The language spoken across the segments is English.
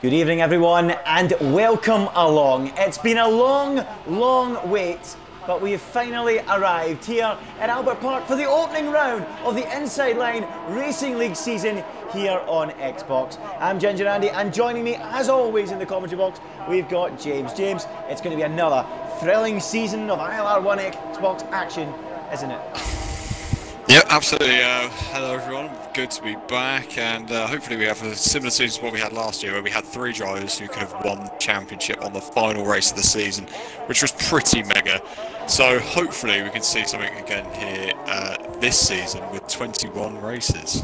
Good evening everyone and welcome along. It's been a long wait, but we have finally arrived here at Albert Park for the opening round of the Inside Line Racing League season here on Xbox. I'm Ginger Andy, and joining me as always in the commentary box we've got James. James, it's going to be another thrilling season of ILR1 Xbox action, isn't it? Yeah, absolutely. Hello everyone, good to be back, and hopefully we have a similar season to what we had last year, where we had 3 drivers who could have won the championship on the final race of the season, which was pretty mega. So hopefully we can see something again here this season with 21 races.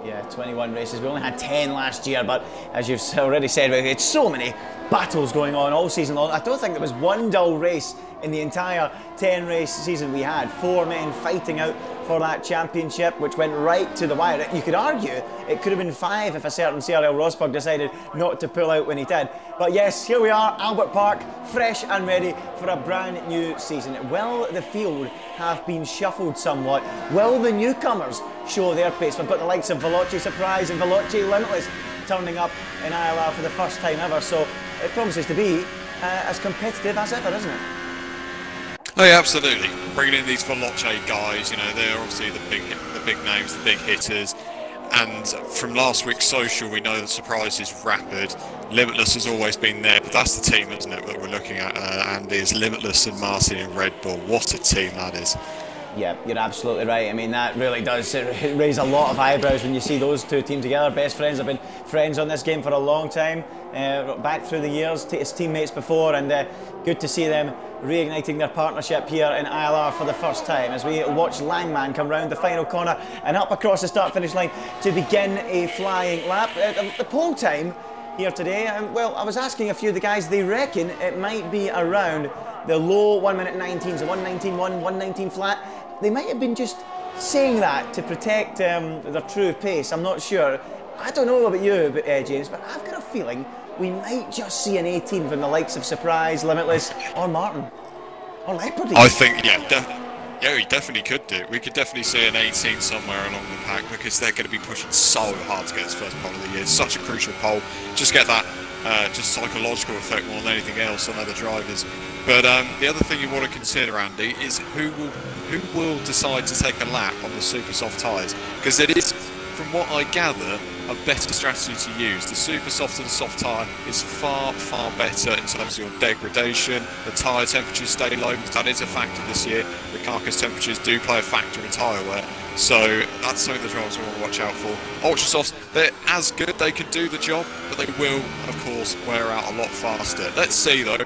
Yeah, 21 races. We only had 10 last year, but as you've already said, we had so many battles going on all season long. I don't think there was one dull race in the entire 10-race season we had. 4 men fighting out for that championship, which went right to the wire. You could argue it could have been 5 if a certain CRL Rosberg decided not to pull out when he did. But yes, here we are, Albert Park, fresh and ready for a brand new season. Will the field have been shuffled somewhat? Will the newcomers show their pace? We've got the likes of Veloci Surprise and Veloci Limitless turning up in ILR for the first time ever, so it promises to be as competitive as ever, isn't it? Oh yeah, absolutely. Bringing in these Veloci guys, you know, they're obviously the big names, the big hitters. And from last week's social, we know the surprise is Rapid. Limitless has always been there, but that's the team, isn't it, that we're looking at? And is Limitless and Martin in Red Bull. What a team that is. Yeah, you're absolutely right. I mean, that really does raise a lot of eyebrows when you see those two teams together. Best friends, have been friends on this game for a long time, back through the years, as teammates before, and good to see them reigniting their partnership here in ILR for the first time as we watch Langman come round the final corner and up across the start-finish line to begin a flying lap. The pole time here today, well, I was asking a few of the guys, they reckon it might be around the low 1 minute 19, so 1:19.1, 1:19 flat. They might have been just saying that to protect their true pace, I'm not sure. I don't know about you, James, but I've got a feeling we might just see an 18 from the likes of Surprise, Limitless, or Martin, or Leopard. I think, yeah, we definitely could do. We could definitely see an 18 somewhere along the pack, because they're going to be pushing so hard to get this first pole of the year. It's such a crucial pole. Just get that just psychological effect more than anything else on other drivers. But the other thing you want to consider, Andy, is who will decide to take a lap on the super soft tyres, because it is, from what I gather, a better strategy to use. The super soft and the soft tyre is far better in terms of your degradation. The tyre temperatures stay low, because that is a factor this year. The carcass temperatures do play a factor in tyre wear, so that's something the drivers will want to watch out for. Ultra softs, they're as good, they can do the job, but they will, of course, wear out a lot faster. Let's see though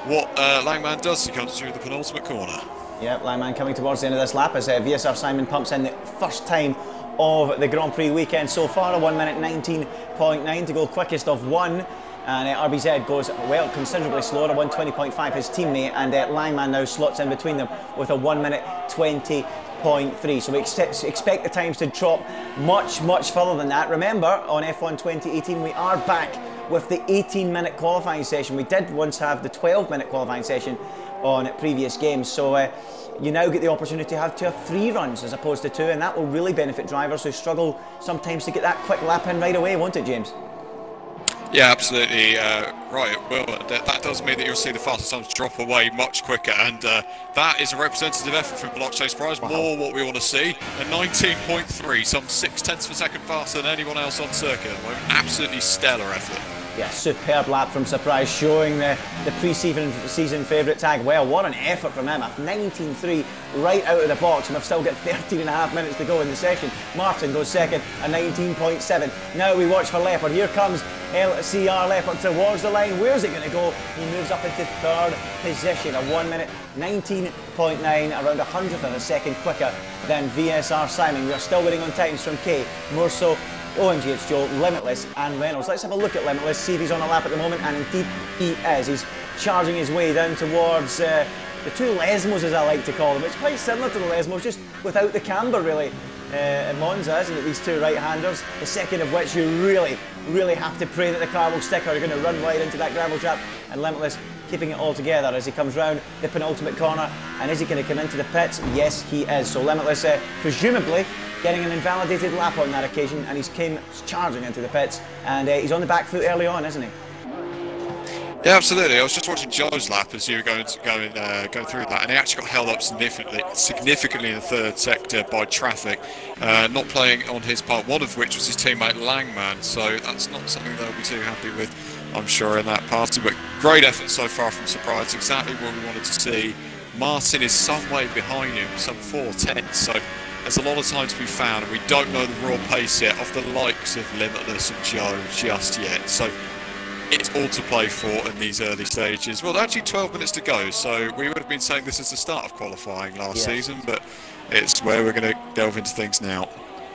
what Langman does as he comes through the penultimate corner. Yep, Langman coming towards the end of this lap as VSR Simon pumps in the first time of the Grand Prix weekend so far, a 1 minute 19.9 to go quickest of 1. And RBZ goes, well, considerably slower, a 1:20.5 his teammate, and Langman now slots in between them with a 1 minute 20.3. So we expect the times to drop much further than that. Remember, on F1 2018 we are back with the 18-minute qualifying session. We did once have the 12-minute qualifying session on previous games, so you now get the opportunity to have 3 runs as opposed to 2, and that will really benefit drivers who struggle sometimes to get that quick lap in right away, won't it, James? Yeah, absolutely right. Well, that does mean that you'll see the fastest times drop away much quicker, and that is a representative effort from Veloci Surprise. Wow. More what we want to see. A 19.3, some 0.6 of a second faster than anyone else on circuit at the moment. Absolutely stellar effort. Yeah, superb lap from Surprise, showing the pre-season favourite tag. Well, what an effort from him. A 19.3 right out of the box, and we've still got 13.5 minutes to go in the session. Martin goes second, a 19.7. Now we watch for Leopard. Here comes LCR Leopard towards the line. Where's it going to go? He moves up into 3rd position, a 1 minute 19.9, around 100th of a second quicker than VSR Simon. We are still waiting on times from K, Murso, OMG, it's Joe, Limitless and Reynolds. Let's have a look at Limitless, see if he's on a lap at the moment, and indeed he is. He's charging his way down towards the 2 Lesmos, as I like to call them. It's quite similar to the Lesmos, just without the camber really. In Monza, isn't it, these 2 right-handers, the second of which you really have to pray that the car will stick, or you're going to run wide into that gravel trap. And Limitless keeping it all together as he comes round the penultimate corner. And is he going to come into the pits? Yes, he is. So Limitless presumably getting an invalidated lap on that occasion, and he's came charging into the pits, and he's on the back foot early on, isn't he? Yeah, absolutely. I was just watching Joe's lap as you were going through that, and he actually got held up significantly in the third sector by traffic, not playing on his part, one of which was his teammate Langman, so that's not something they'll be too happy with, I'm sure, in that party. But great effort so far from Surprise, exactly what we wanted to see. Martin is some way behind him, some 4/10, so there's a lot of time to be found, and we don't know the raw pace yet of the likes of Limitless and Joe just yet. So it's all to play for in these early stages. Well, actually 12 minutes to go, so we would have been saying this is the start of qualifying last season, but it's where we're going to delve into things now.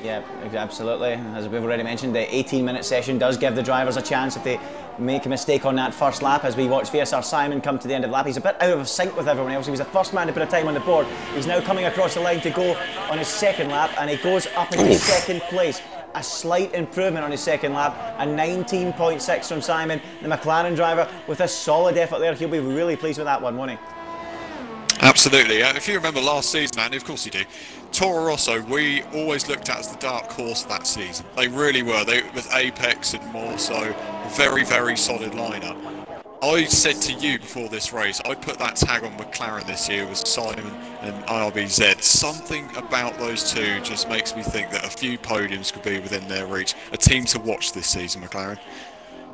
Yeah, absolutely. As we've already mentioned, the 18-minute session does give the drivers a chance if they make a mistake on that first lap. As we watch VSR Simon come to the end of the lap, he's a bit out of sync with everyone else. He was the first man to put a time on the board. He's now coming across the line to go on his second lap, and he goes up into second place. A slight improvement on his second lap, a 19.6 from Simon, the McLaren driver, with a solid effort there. He'll be really pleased with that one, won't he? Absolutely. If you remember last season, Andy, of course you do, Toro Rosso, we always looked at as the dark horse that season. They really were. They, with Apex and more so, very, very solid lineup. I said to you before this race, I put that tag on McLaren this year with Simon and ILRGT. Something about those two just makes me think that a few podiums could be within their reach. A team to watch this season, McLaren.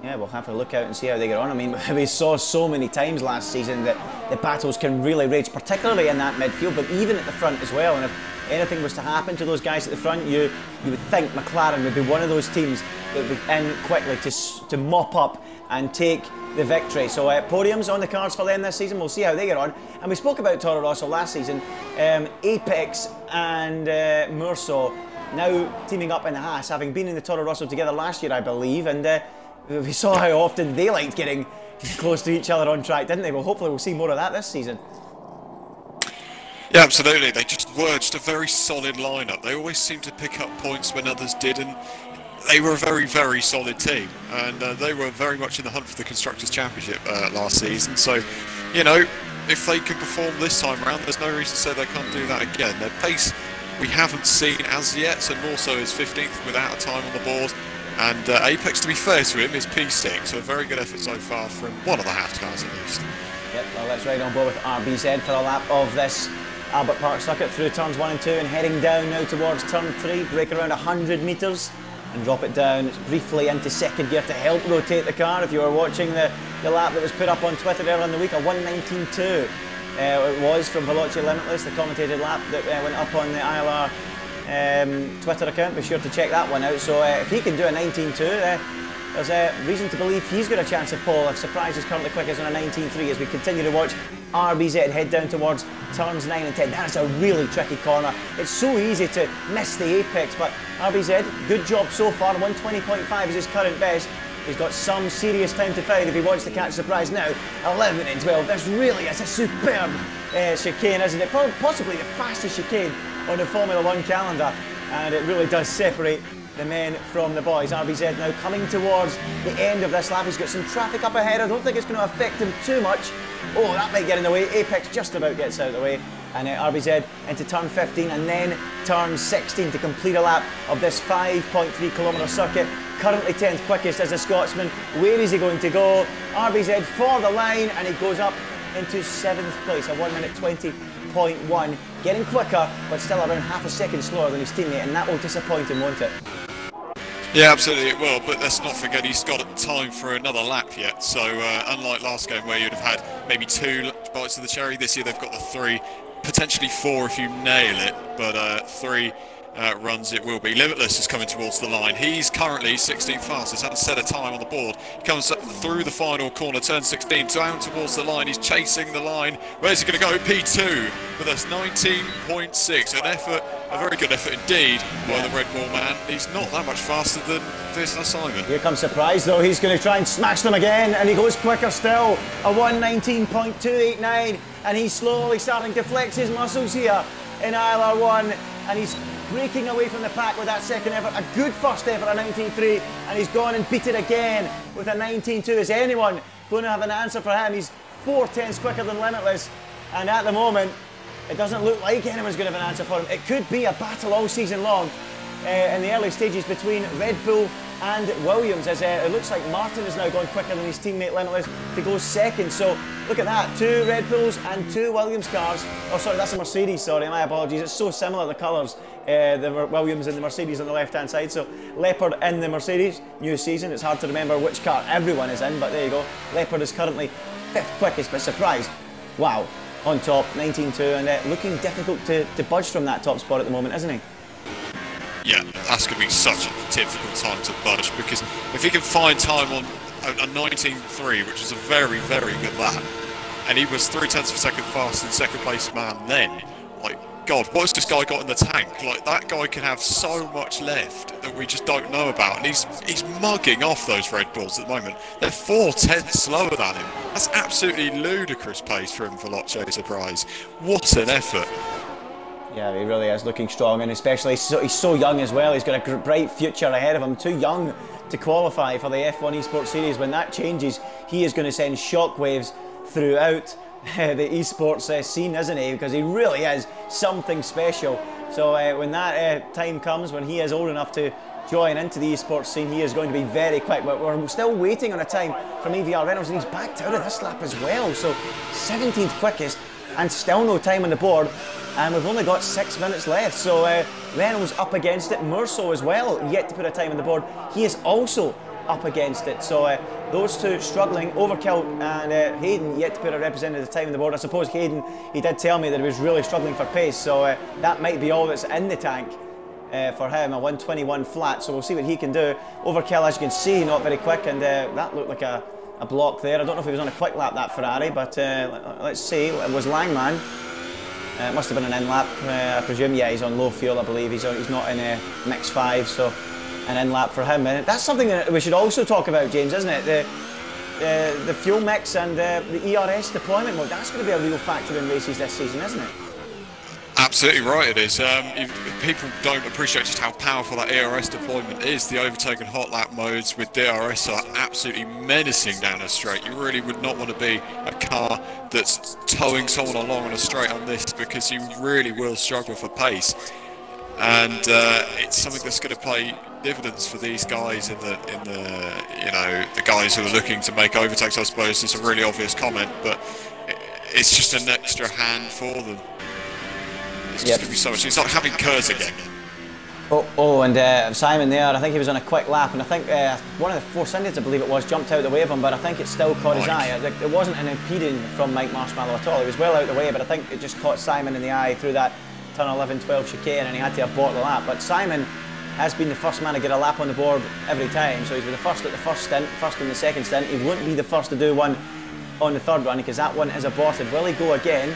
Yeah, we'll have to look out and see how they get on. I mean, we saw so many times last season that the battles can really rage, particularly in that midfield, but even at the front as well. And if anything was to happen to those guys at the front, you would think McLaren would be one of those teams that would be in quickly to mop up and take the victory. So podiums on the cards for them this season. We'll see how they get on. And we spoke about Toro Rosso last season. Apex and Murso now teaming up in the Haas, having been in the Toro Rosso together last year, I believe. And we saw how often they liked getting close to each other on track, didn't they? Well, hopefully we'll see more of that this season. Yeah, absolutely. They just were just a very solid lineup. They always seemed to pick up points when others didn't. They were a very, very solid team, and they were very much in the hunt for the Constructors' Championship last season. So, you know, if they can perform this time around, there's no reason to say they can't do that again. Their pace we haven't seen as yet, so Morso is 15th without a time on the board, and Apex, to be fair to him, is P6, so a very good effort so far from one of the Haas cars at least. Yep, well, let's ride on board with RBZ for a lap of this Albert Park circuit through turns 1 and 2 and heading down now towards turn 3, break around 100 metres and drop it down briefly into second gear to help rotate the car. If you were watching the lap that was put up on Twitter earlier in the week, a 1:19.2 it was from Veloci Limitless, the commentated lap that went up on the ILR Twitter account. Be sure to check that one out. So if he can do a 19.2, there's a reason to believe he's got a chance of pole if Surprise is currently quickest on a 19.3 as we continue to watch RBZ head down towards turns 9 and 10. That's a really tricky corner. It's so easy to miss the apex, but RBZ, good job so far. 120.5 is his current best. He's got some serious time to find if he wants to catch Surprise now. 11 and 12. This really is a superb chicane, isn't it? Possibly the fastest chicane on the Formula 1 calendar, and it really does separate the men from the boys. RBZ now coming towards the end of this lap. He's got some traffic up ahead. I don't think it's going to affect him too much. Oh, that might get in the way. Apex just about gets out of the way. And RBZ into turn 15 and then turn 16 to complete a lap of this 5.3 kilometre circuit. Currently 10th quickest as a Scotsman. Where is he going to go? RBZ for the line, and he goes up into 7th place, a 1:20.1. Getting quicker, but still around half a second slower than his teammate, and that will disappoint him, won't it? Yeah, absolutely it will, but let's not forget he's got time for another lap yet. So unlike last game where you'd have had maybe 2 bites of the cherry, this year they've got the 3, potentially 4 if you nail it, but 3 runs it will be. Limitless is coming towards the line. He's currently 16th fastest, hasn't set a time on the board. He comes up through the final corner, turn 16, down towards the line. He's chasing the line. Where's he going to go? P2, but that's 19.6. An effort, a very good effort indeed by the Red Bull man. He's not that much faster than Visna Simon. Here comes Surprise though. He's going to try and smash them again, and he goes quicker still. A 1:19.289, and he's slowly starting to flex his muscles here in ILR1, and he's breaking away from the pack with that second effort. A good first effort, a 19.3, and he's gone and beat it again with a 19.2. Is anyone going to have an answer for him? He's 4 tenths quicker than Limitless, and at the moment it doesn't look like anyone's going to have an answer for him. It could be a battle all season long in the early stages between Red Bull and Williams, as it looks like Martin is now going quicker than his teammate Limitless to go second. So look at that, 2 Red Bulls and 2 Williams cars. Oh sorry, that's a Mercedes, sorry, my apologies. It's so similar, the colours, the Williams and the Mercedes on the left hand side. So Leopard in the Mercedes, new season, it's hard to remember which car everyone is in, but there you go. Leopard is currently 5th quickest, but surprise, wow, on top, 19.2, and looking difficult to budge from that top spot at the moment, isn't he? Yeah, that's going to be such a difficult time to budge, because if he can find time on a 19.3, which is a very, very good lap, and he was 0.3 of a second faster than second place man then, like, God, what's this guy got in the tank? Like, that guy can have so much left that we just don't know about, and he's mugging off those Red Bulls at the moment. They're 4/10 slower than him. That's absolutely ludicrous pace from Veloce Surprise. What an effort. Yeah, he really is looking strong, and especially he's so young as well. He's got a bright future ahead of him. Too young to qualify for the F1 eSports Series. When that changes, he is going to send shockwaves throughout the eSports scene, isn't he? Because he really is something special. So when that time comes, when he is old enough to join into the eSports scene, he is going to be very quick. But we're still waiting on a time from EVR Reynolds, and he's backed out of this lap as well. So 17th quickest, and still no time on the board. And we've only got 6 minutes left, so Reynolds up against it. Murso as well, yet to put a time on the board. He is also up against it. So those two struggling. Overkill and Hayden yet to put a representative time on the board. I suppose Hayden, he did tell me that he was really struggling for pace, so that might be all that's in the tank for him, a 121 flat. So we'll see what he can do. Overkill, as you can see, not very quick, and that looked like a block there. I don't know if he was on a quick lap, that Ferrari, but let's see. It was Langman. It must have been an in lap, I presume. Yeah, he's on low fuel, I believe. He's not in mix 5, so an in lap for him. And that's something that we should also talk about, James, isn't it? The fuel mix and the ERS deployment mode. That's going to be a real factor in races this season, isn't it? Absolutely right, it is. If people don't appreciate just how powerful that ERS deployment is. The overtake and hot lap modes with DRS are absolutely menacing down a straight. You really would not want to be a car that's towing someone along on a straight on this, because you really will struggle for pace. And it's something that's going to pay dividends for these guys in the you know, the guys who are looking to make overtakes. I suppose it's a really obvious comment, but it's just an extra hand for them. It's just going to be so much. It's like having Kurz again. And Simon there, I think he was on a quick lap, and I think one of the Force Indians, I believe it was, jumped out the way of him, but I think it still caught his eye. It wasn't an impeding from Mike Marshmallow at all. He was well out the way, but I think it just caught Simon in the eye through that turn 11-12 chicane, and he had to abort the lap. But Simon has been the first man to get a lap on the board every time, so he's been the first at the first stint, first in the second stint. He wouldn't be the first to do one on the third run, because that one is aborted. Will he go again?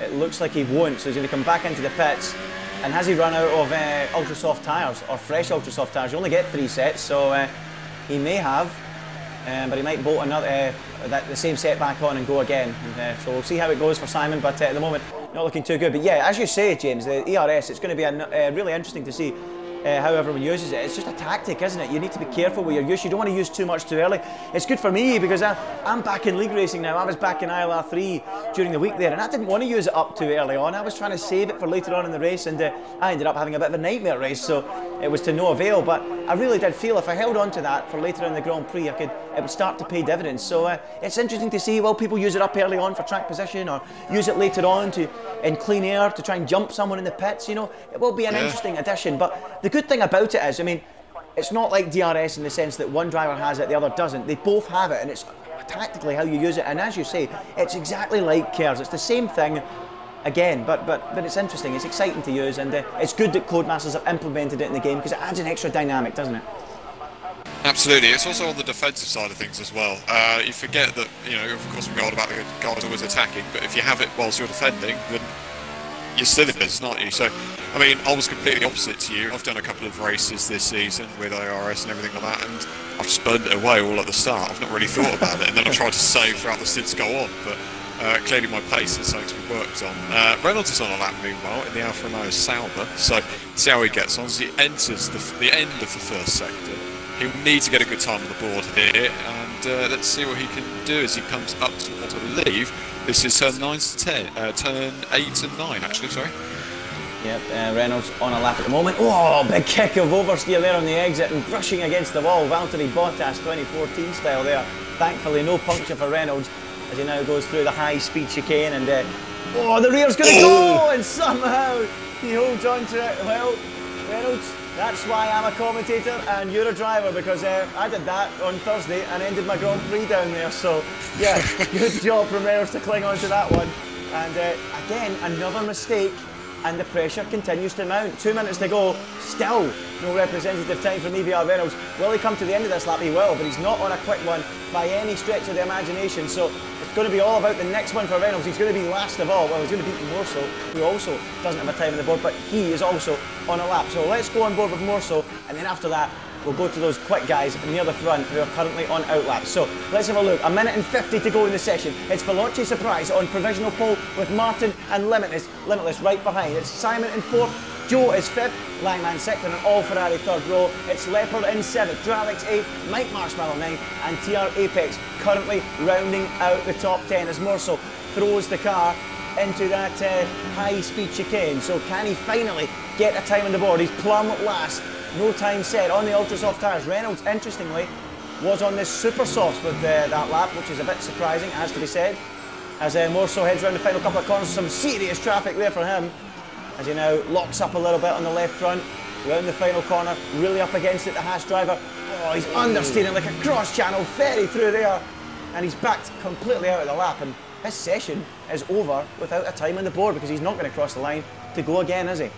It looks like he won't, so he's going to come back into the pits. And has he run out of ultra soft tyres, or fresh ultra soft tyres? You only get 3 sets, so he may have, but he might bolt another the same set back on and go again. And, so we'll see how it goes for Simon, but at the moment not looking too good. But yeah, as you say, James, the ERS, it's going to be really interesting to see how everyone uses it. It's just a tactic, isn't it? You need to be careful with your use. You don't want to use too much too early. It's good for me because I'm back in league racing now. I was back in ILR3 during the week there, and I didn't want to use it up too early on. I was trying to save it for later on in the race, and I ended up having a bit of a nightmare race, so it was to no avail. But I really did feel if I held on to that for later in the Grand Prix, it would start to pay dividends. So it's interesting to see, will people use it up early on for track position, or use it later on in clean air to try and jump someone in the pits? You know, it will be an interesting addition. But the good thing about it is, I mean, it's not like DRS in the sense that one driver has it, the other doesn't. They both have it, and it's tactically how you use it. And as you say, it's exactly like KERS. It's the same thing again, but it's interesting. It's exciting to use, and it's good that Codemasters have implemented it in the game, because it adds an extra dynamic, doesn't it? Absolutely. It's also on the defensive side of things as well. You forget that, you know, of course we go on about the guys always attacking, but if you have it whilst you're defending, then you're still in business, aren't you? So, I mean, I was completely opposite to you. I've done a couple of races this season with IRS and everything like that, and I've just burned it away all at the start. I've not really thought about it, and then I tried to save throughout the stints go on, but clearly my pace is something to be worked on. Reynolds is on a lap meanwhile in the Alfa Romeo Sauber, so see how he gets on as he enters the end of the first sector. He'll need to get a good time on the board here, and let's see what he can do as he comes up to what I believe this is turn 9 to 10, turn 8 and 9 actually, sorry. Yep, Reynolds on a lap at the moment. Oh, big kick of oversteer there on the exit and brushing against the wall. Valtteri Bottas 2014 style there. Thankfully no puncture for Reynolds as he now goes through the high-speed chicane, and oh, the rear's going to go, and somehow he holds on to it. Well, Reynolds, that's why I'm a commentator and you're a driver, because I did that on Thursday and ended my Grand Prix down there. So, yeah, good job from Reynolds to cling on to that one. And again, another mistake, and the pressure continues to mount. 2 minutes to go, still no representative time from EVR Reynolds. Will he come to the end of this lap? He will, but he's not on a quick one by any stretch of the imagination. So it's going to be all about the next one for Reynolds. He's going to be last of all. Well, he's going to beat Morso, who also doesn't have a time on the board, but he is also on a lap. So let's go on board with Morso, and then after that, we'll go to those quick guys near the front who are currently on outlaps. So let's have a look. 1:50 to go in the session. It's Veloce Surprise on provisional pole with Martin and Limitless right behind. It's Simon in fourth, Joe is fifth, Langman sixth, and an all Ferrari third row. It's Leopard in seventh, Dralix eighth, Mike Marshmallow ninth, and TR Apex currently rounding out the top 10 as Morso throws the car into that high-speed chicane. So can he finally get a time on the board? He's plumb last. No time set on the ultra soft tyres. Reynolds, interestingly, was on this super softs with that lap, which is a bit surprising, it has to be said. As Morso heads around the final couple of corners, some serious traffic there for him, as he now locks up a little bit on the left front, round the final corner, really up against it, the Haas driver. Oh, he's understeering like a cross-channel ferry through there, and he's backed completely out of the lap, and his session is over without a time on the board, because he's not going to cross the line to go again, is he?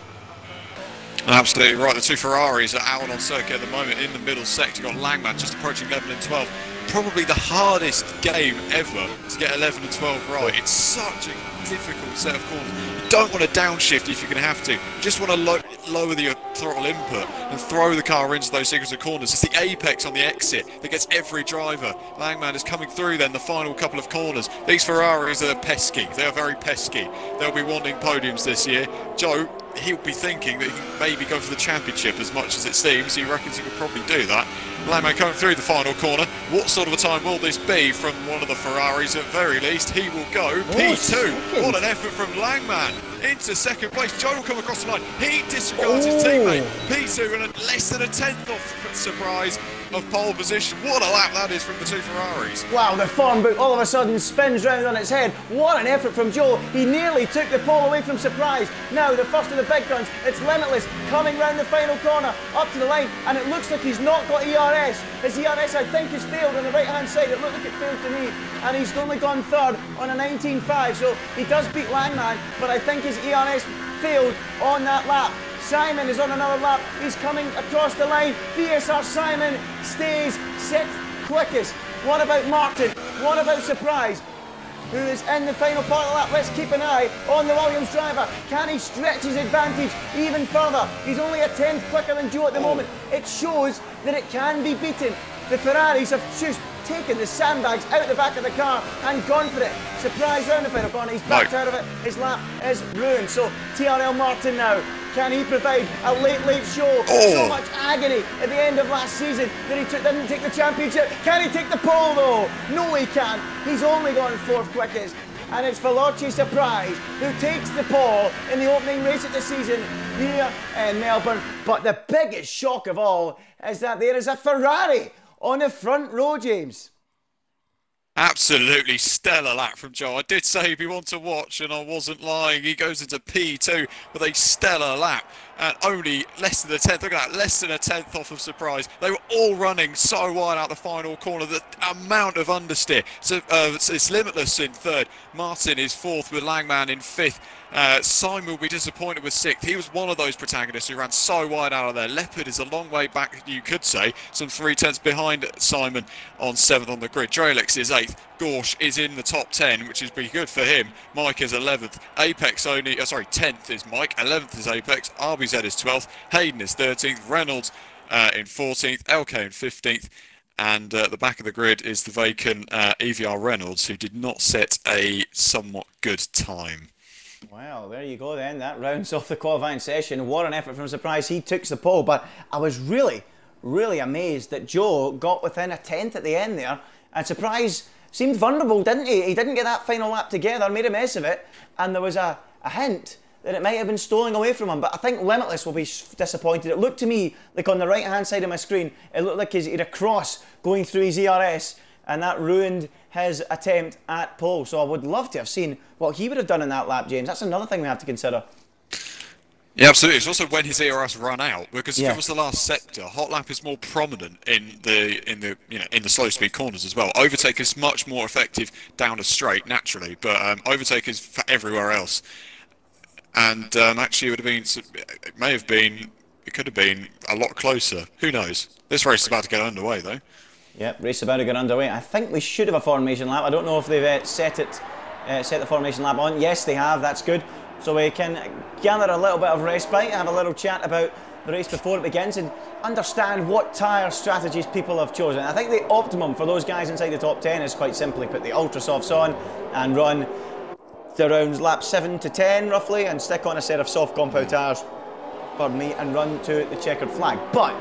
Absolutely right. The two Ferraris are out on circuit at the moment in the middle sector. You've got Langman just approaching 11 and 12. Probably the hardest game ever to get 11 and 12 right. It's such a difficult set of corners. You don't want to downshift if you're going to have to. You just want to lower the throttle input and throw the car into those signature corners. It's the apex on the exit that gets every driver. Langman is coming through then the final couple of corners. These Ferraris are pesky. They are very pesky. They'll be wanting podiums this year. Joe, he'll be thinking that he can maybe go for the championship as much as it seems. He reckons he could probably do that. Langman coming through the final corner. What sort of a time will this be from one of the Ferraris? At very least, he will go P2. What an effort from Langman into second place. Joe will come across the line. He disregards his teammate. P2 and less than a tenth off surprise of pole position. What a lap that is from the two Ferraris. Wow, the form book all of a sudden spins round on its head. What an effort from Joe. He nearly took the pole away from Surprise. Now the first of the big guns, it's Limitless coming round the final corner up to the line, and it looks like he's not got ERS. His ERS I think has failed on the right hand side. It looked like it failed to me, and he's only gone third on a 19.5, so he does beat Langman, but I think his ERS failed on that lap. Simon is on another lap. He's coming across the line. VSR Simon stays sixth quickest. What about Martin? What about Surprise, who is in the final part of the lap? Let's keep an eye on the Williams driver. Can he stretch his advantage even further? He's only a tenth quicker than Joe at the moment. It shows that it can be beaten. The Ferraris have just taken the sandbags out the back of the car and gone for it. Surprise round the final corner. He's backed out of it. His lap is ruined. So TRL Martin now. Can he provide a late show? So much agony at the end of last season that he didn't take the championship. Can he take the pole though? No, he can't. He's only gone fourth quickest. And it's Veloce Surprise who takes the pole in the opening race of the season here in Melbourne. But the biggest shock of all is that there is a Ferrari on the front row, James. Absolutely stellar lap from Joe. I did say he'd be one to watch, and I wasn't lying. He goes into P2 with a stellar lap, and only less than a tenth. Look at that, less than a tenth off of Surprise. They were all running so wide out the final corner. The amount of understeer. So it's Limitless in third. Martin is fourth with Langman in fifth. Simon will be disappointed with sixth. He was one of those protagonists who ran so wide out of there. Leopard is a long way back, you could say, some 3/10 behind Simon on seventh on the grid. Dralix is eighth. Gorsh is in the top 10, which is pretty good for him. Mike is 11th. Apex only, 10th is Mike. 11th is Apex. RBZ is 12th. Hayden is 13th. Reynolds in 14th. LK in 15th. And at the back of the grid is the vacant EVR Reynolds, who did not set a somewhat good time. Well, there you go then. That rounds off the qualifying session. What an effort from Surprise. He took the pole, but I was really really amazed that Joe got within a tenth at the end there, and Surprise seemed vulnerable, didn't he? He didn't get that final lap together, made a mess of it, and there was a hint that it might have been stolen away from him, but I think Limitless will be disappointed. It looked to me like on the right-hand side of my screen, it looked like he had a cross going through his ERS, and that ruined his attempt at pole. So I would love to have seen what he would have done in that lap, James. That's another thing we have to consider. Yeah, absolutely. It's also when his ERS ran out, because if it was the last sector, hot lap is more prominent in the slow speed corners as well. Overtake is much more effective down a straight naturally, but overtake is for everywhere else. And actually, it could have been a lot closer. Who knows? This race is about to get underway, though. Yep, race about to get underway. I think we should have a formation lap. I don't know if they've set the formation lap on. Yes, they have. That's good. So we can gather a little bit of respite, have a little chat about the race before it begins, and understand what tyre strategies people have chosen. I think the optimum for those guys inside the top 10 is quite simply put the ultra softs on and run to around lap 7 to 10 roughly, and stick on a set of soft compound tyres, pardon me, and run to the checkered flag. But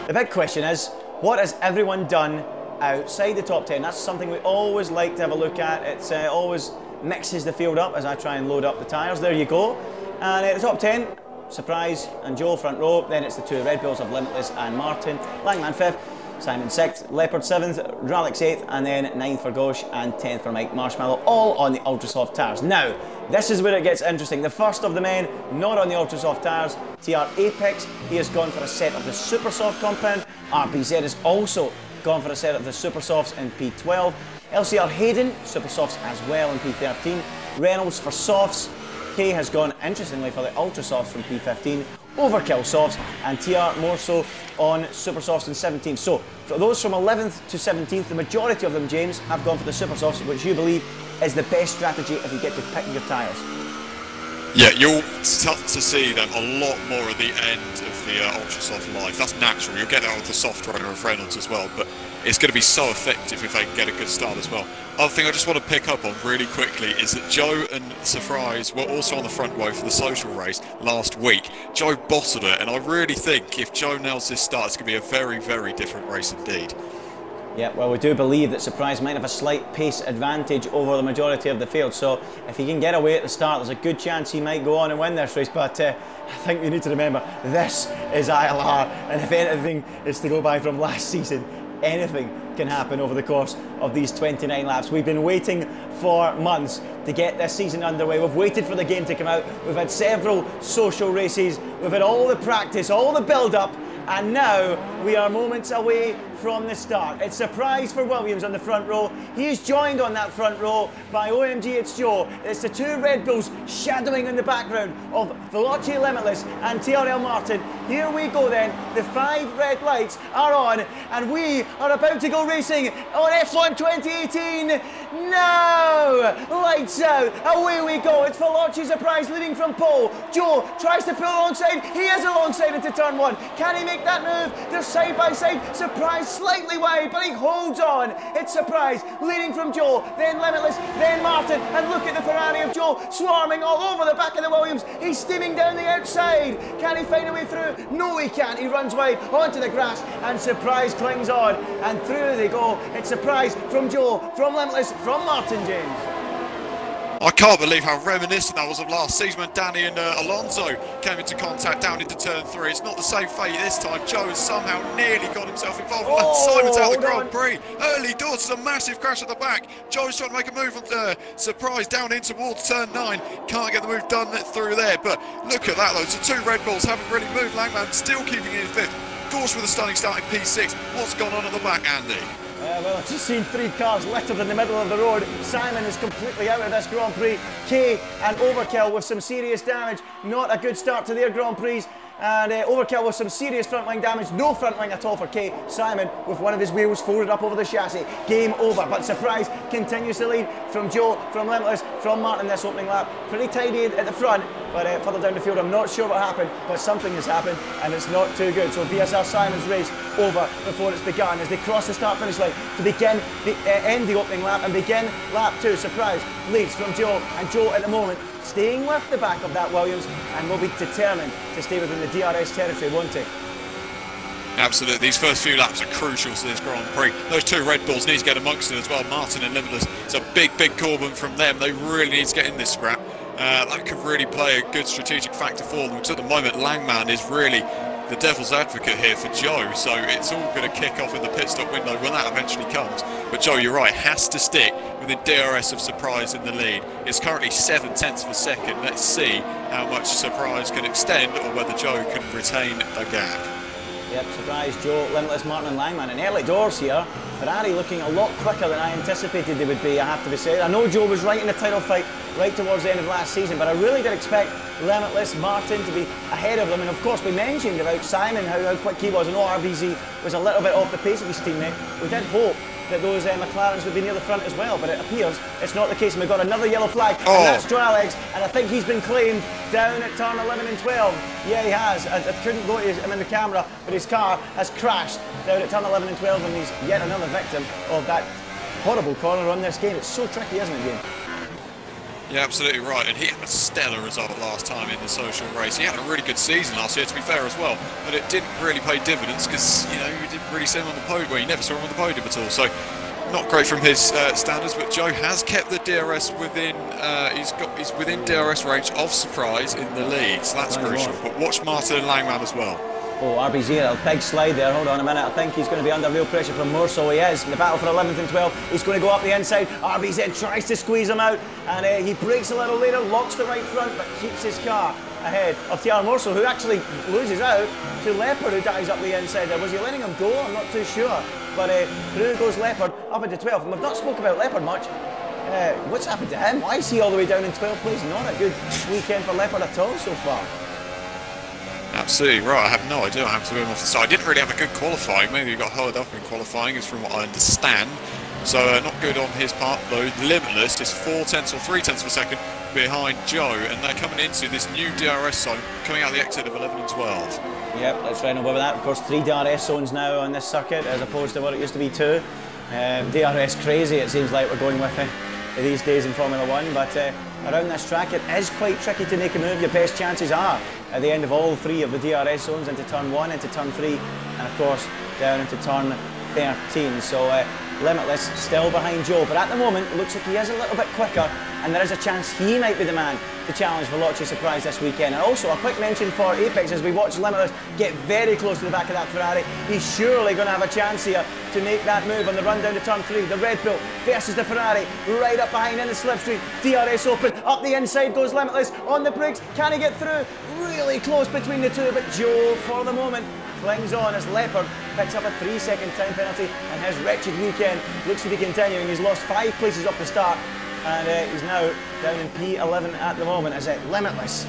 the big question is, what has everyone done outside the top 10? That's something we always like to have a look at. It's always mixes the field up as I try and load up the tyres. There you go. And at the top 10, Surprise and Joe front row. Then it's the two Red Bulls of Limitless and Martin. Langman 5th, Simon 6th, Leopard 7th, Ralix 8th, and then 9th for Gauche and 10th for Mike Marshmallow, all on the ultra soft tyres. Now, this is where it gets interesting. The first of the men not on the ultra soft tyres, TR Apex. He has gone for a set of the super soft compound. RBZ has also gone for a set of the super softs in P12. LCR Hayden, super softs as well in P13. Reynolds for softs. K has gone, interestingly, for the ultra softs from P15. Overkill softs, and TR more so on super softs in 17th. So for those from 11th to 17th, the majority of them, James, have gone for the super softs, which you believe is the best strategy if you get to pick your tyres. Yeah, you'll start to see them a lot more at the end of the ultra soft life. That's natural. You'll get that with the soft runner of Reynolds as well, but it's going to be so effective if they can get a good start as well. Other thing I just want to pick up on really quickly is that Joe and Surprise were also on the front row for the social race last week. Joe bottled it, and I really think if Joe nails this start, it's going to be a very, very different race indeed. Yeah, well, we do believe that Surprise might have a slight pace advantage over the majority of the field, so if he can get away at the start, there's a good chance he might go on and win this race. But I think we need to remember, this is ILR, and if anything is to go by from last season, anything can happen over the course of these 29 laps. We've been waiting for months to get this season underway. We've waited for the game to come out. We've had several social races. We've had all the practice, all the build-up, and now we are moments away from the start. It's Surprise for Williams on the front row. He is joined on that front row by OMG It's Joe. It's the two Red Bulls shadowing in the background of Veloci Limitless and TRL Martin. Here we go then. The 5 red lights are on, and we are about to go racing on F1 2018. Now, lights out. Away we go. It's Veloci Surprise leading from pole. Joe tries to pull alongside. He is alongside into turn 1. Can he make that move? They're side by side. Surprise slightly wide, but he holds on. It's Surprise leading from Joe, then Limitless, then Martin, and look at the Ferrari of Joe swarming all over the back of the Williams. He's steaming down the outside. Can he find a way through? No, he can't. He runs wide onto the grass, and Surprise clings on, and through they go. It's Surprise from Joe, from Limitless, from Martin, James. I can't believe how reminiscent that was of last season when Danny and Alonso came into contact down into turn 3. It's not the same fate this time. Joe has somehow nearly got himself involved. And Simon's out of the Grand Prix. Early doors, a massive crash at the back. Joe's trying to make a move on Surprise down in towards turn 9. Can't get the move done through there. But look at that though. So two Red Bulls haven't really moved. Langman still keeping in 5th. Course with a stunning start in P6. What's gone on at the back, Andy? Well, I've just seen 3 cars littered in the middle of the road. Simon is completely out of this Grand Prix. K and Overkill with some serious damage. Not a good start to their Grand Prix. And Overkill with some serious front wing damage. No front wing at all for K. Simon with one of his wheels folded up over the chassis. Game over. But Surprise continues to lead from Joe, from Limitless, from Martin this opening lap. Pretty tidy at the front, but further down the field I'm not sure what happened, but something has happened and it's not too good. So VSR Simon's race over before it's begun as they cross the start finish line to begin end the opening lap and begin lap 2. Surprise leads from Joe, and Joe at the moment staying with the back of that Williams and will be determined to stay within the DRS territory, won't he? Absolutely, these first few laps are crucial to this Grand Prix. Those two Red Bulls need to get amongst it as well. Martin and Limitless, it's a big call from them. They really need to get in this scrap. That could really play a good strategic factor for them, because at the moment Langman is really the devil's advocate here for Joe, so it's all going to kick off in the pit stop window when that eventually comes. But Joe, you're right, has to stick within DRS of Surprise in the lead. It's currently 7/10 of a second. Let's see how much Surprise can extend, or whether Joe can retain a gap. Yep, Surprise, Joe, Limitless, Martin and Langman. And early doors here, Ferrari looking a lot quicker than I anticipated they would be, I have to be said. I know Joe was right in the title fight right towards the end of last season, but I really did expect Limitless, Martin to be ahead of them. And of course we mentioned about Simon, how quick he was. I know RBZ was a little bit off the pace of his teammate. We did hope that those McLarens would be near the front as well, but it appears it's not the case, and we've got another yellow flag, and that's Joe Alex, and I think he's been claimed down at turn 11 and 12. Yeah, he has. I couldn't go to him in the camera, but his car has crashed down at turn 11 and 12, and he's yet another victim of that horrible corner on this game. It's so tricky, isn't it, James? Yeah, absolutely right, and he had a stellar result last time in the social race. He had a really good season last year, to be fair as well, but it didn't really pay dividends because, you know, you didn't really see him on the podium. Well, you never saw him on the podium at all, so not great from his standards. But Joe has kept the DRS within. He's within DRS range of Surprise in the lead, so that's crucial. But watch Martin and Langman as well. Oh, RBZ, a big slide there. Hold on a minute. I think he's going to be under real pressure from Moore, so he is. In the battle for 11th and 12th, he's going to go up the inside. RBZ tries to squeeze him out, and he breaks a little later, locks the right front, but keeps his car ahead of TR Morsel, who actually loses out to Leopard, who dies up the inside there. Was he letting him go? I'm not too sure. But through goes Leopard up into 12th. And we've not spoke about Leopard much. What's happened to him? Why is he all the way down in 12th place? Not a good weekend for Leopard at all so far. Absolutely right, I have no idea what happened to him off the side. Didn't really have a good qualifying, maybe he got held up in qualifying, is from what I understand. So not good on his part though. Limitless is 4/10 or 3/10 of a second behind Joe, and they're coming into this new DRS zone, coming out the exit of 11 and 12. Yep, let's try and away with that. Of course, 3 DRS zones now on this circuit, as opposed to what it used to be 2. DRS crazy, it seems like we're going with it these days in Formula 1, but around this track it is quite tricky to make a move. Your best chances are at the end of all 3 of the DRS zones, into turn 1, into turn 3, and of course down into turn 13. So Limitless still behind Joe, but at the moment it looks like he is a little bit quicker, and there is a chance he might be the man to challenge Veloci Surprise this weekend. And also a quick mention for Apex, as we watch Limitless get very close to the back of that Ferrari. He's surely going to have a chance here to make that move on the run down to turn 3. The Red Bull versus the Ferrari, right up behind in the slipstream. DRS open, up the inside goes Limitless on the brakes. Can he get through? Really close between the two, but Joe for the moment clings on as Leopard picks up a 3-second time penalty, and his wretched weekend looks to be continuing. He's lost 5 places off the start, and he's now down in P11 at the moment, as Limitless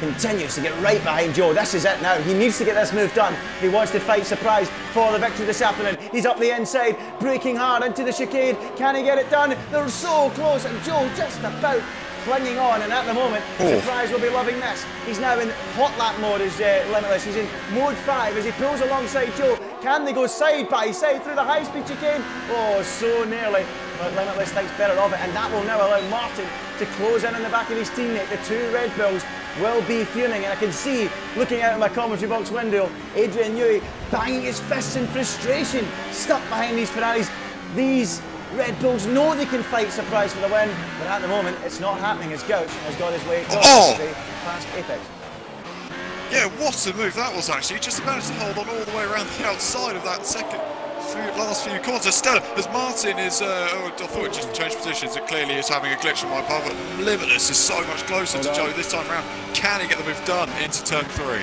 continues to get right behind Joe. This is it now. He needs to get this move done. He wants to fight Surprise for the victory this afternoon. He's up the inside, braking hard into the chicane. Can he get it done? They're so close, and Joe just about clinging on, and at the moment Surprise will be loving this. He's now in hot lap mode as Limitless. He's in mode 5 as he pulls alongside Joe. Can they go side by side through the high-speed chicane? Oh, so nearly, but Limitless thinks better of it, and that will now allow Martin to close in on the back of his teammate. The 2 Red Bulls will be fuming, and I can see, looking out of my commentary box window, Adrian Newey banging his fists in frustration, stuck behind these Ferraris. These Red Bulls know they can fight Surprise for the win, but at the moment it's not happening, as Gouch has got his way past Apex. Yeah, what a move that was actually. Just managed to hold on all the way around the outside of that last few corners. Stellar, as Martin is, I thought it just changed positions. It clearly is having a glitch on my part, but Limitless is so much closer to Joe this time around. Can he get the move done into turn 3?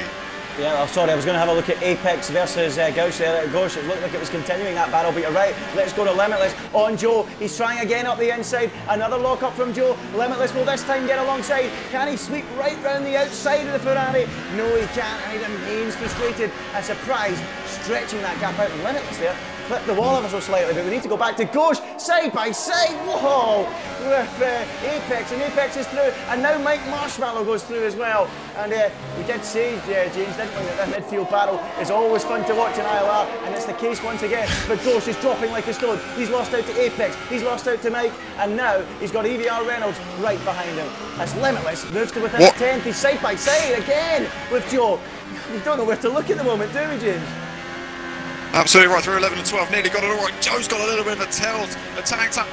Yeah, well, sorry, I was going to have a look at Apex versus Gouch there. Gosh, it looked like it was continuing that battle, but you're right. Let's go to Limitless on Joe. He's trying again up the inside. Another lock up from Joe. Limitless will this time get alongside. Can he sweep right round the outside of the Ferrari? No, he can't, and he remains frustrated. A Surprise stretching that gap out, and Limitless there clipped the wall ever so slightly, but we need to go back to Ghosh, side by side, whoa, with Apex, and Apex is through, and now Mike Marshmallow goes through as well, and we did say, James, didn't we, that the midfield battle is always fun to watch in ILR, and it's the case once again, but Ghosh is dropping like a stone. He's lost out to Apex, he's lost out to Mike, and now he's got EVR Reynolds right behind him. As Limitless moves to within 10th, he's side by side again with Joe. We don't know where to look at the moment, do we, James? Absolutely right through 11 and 12. Nearly got it all right. Joe's got a little bit of a tilt. Attacked up.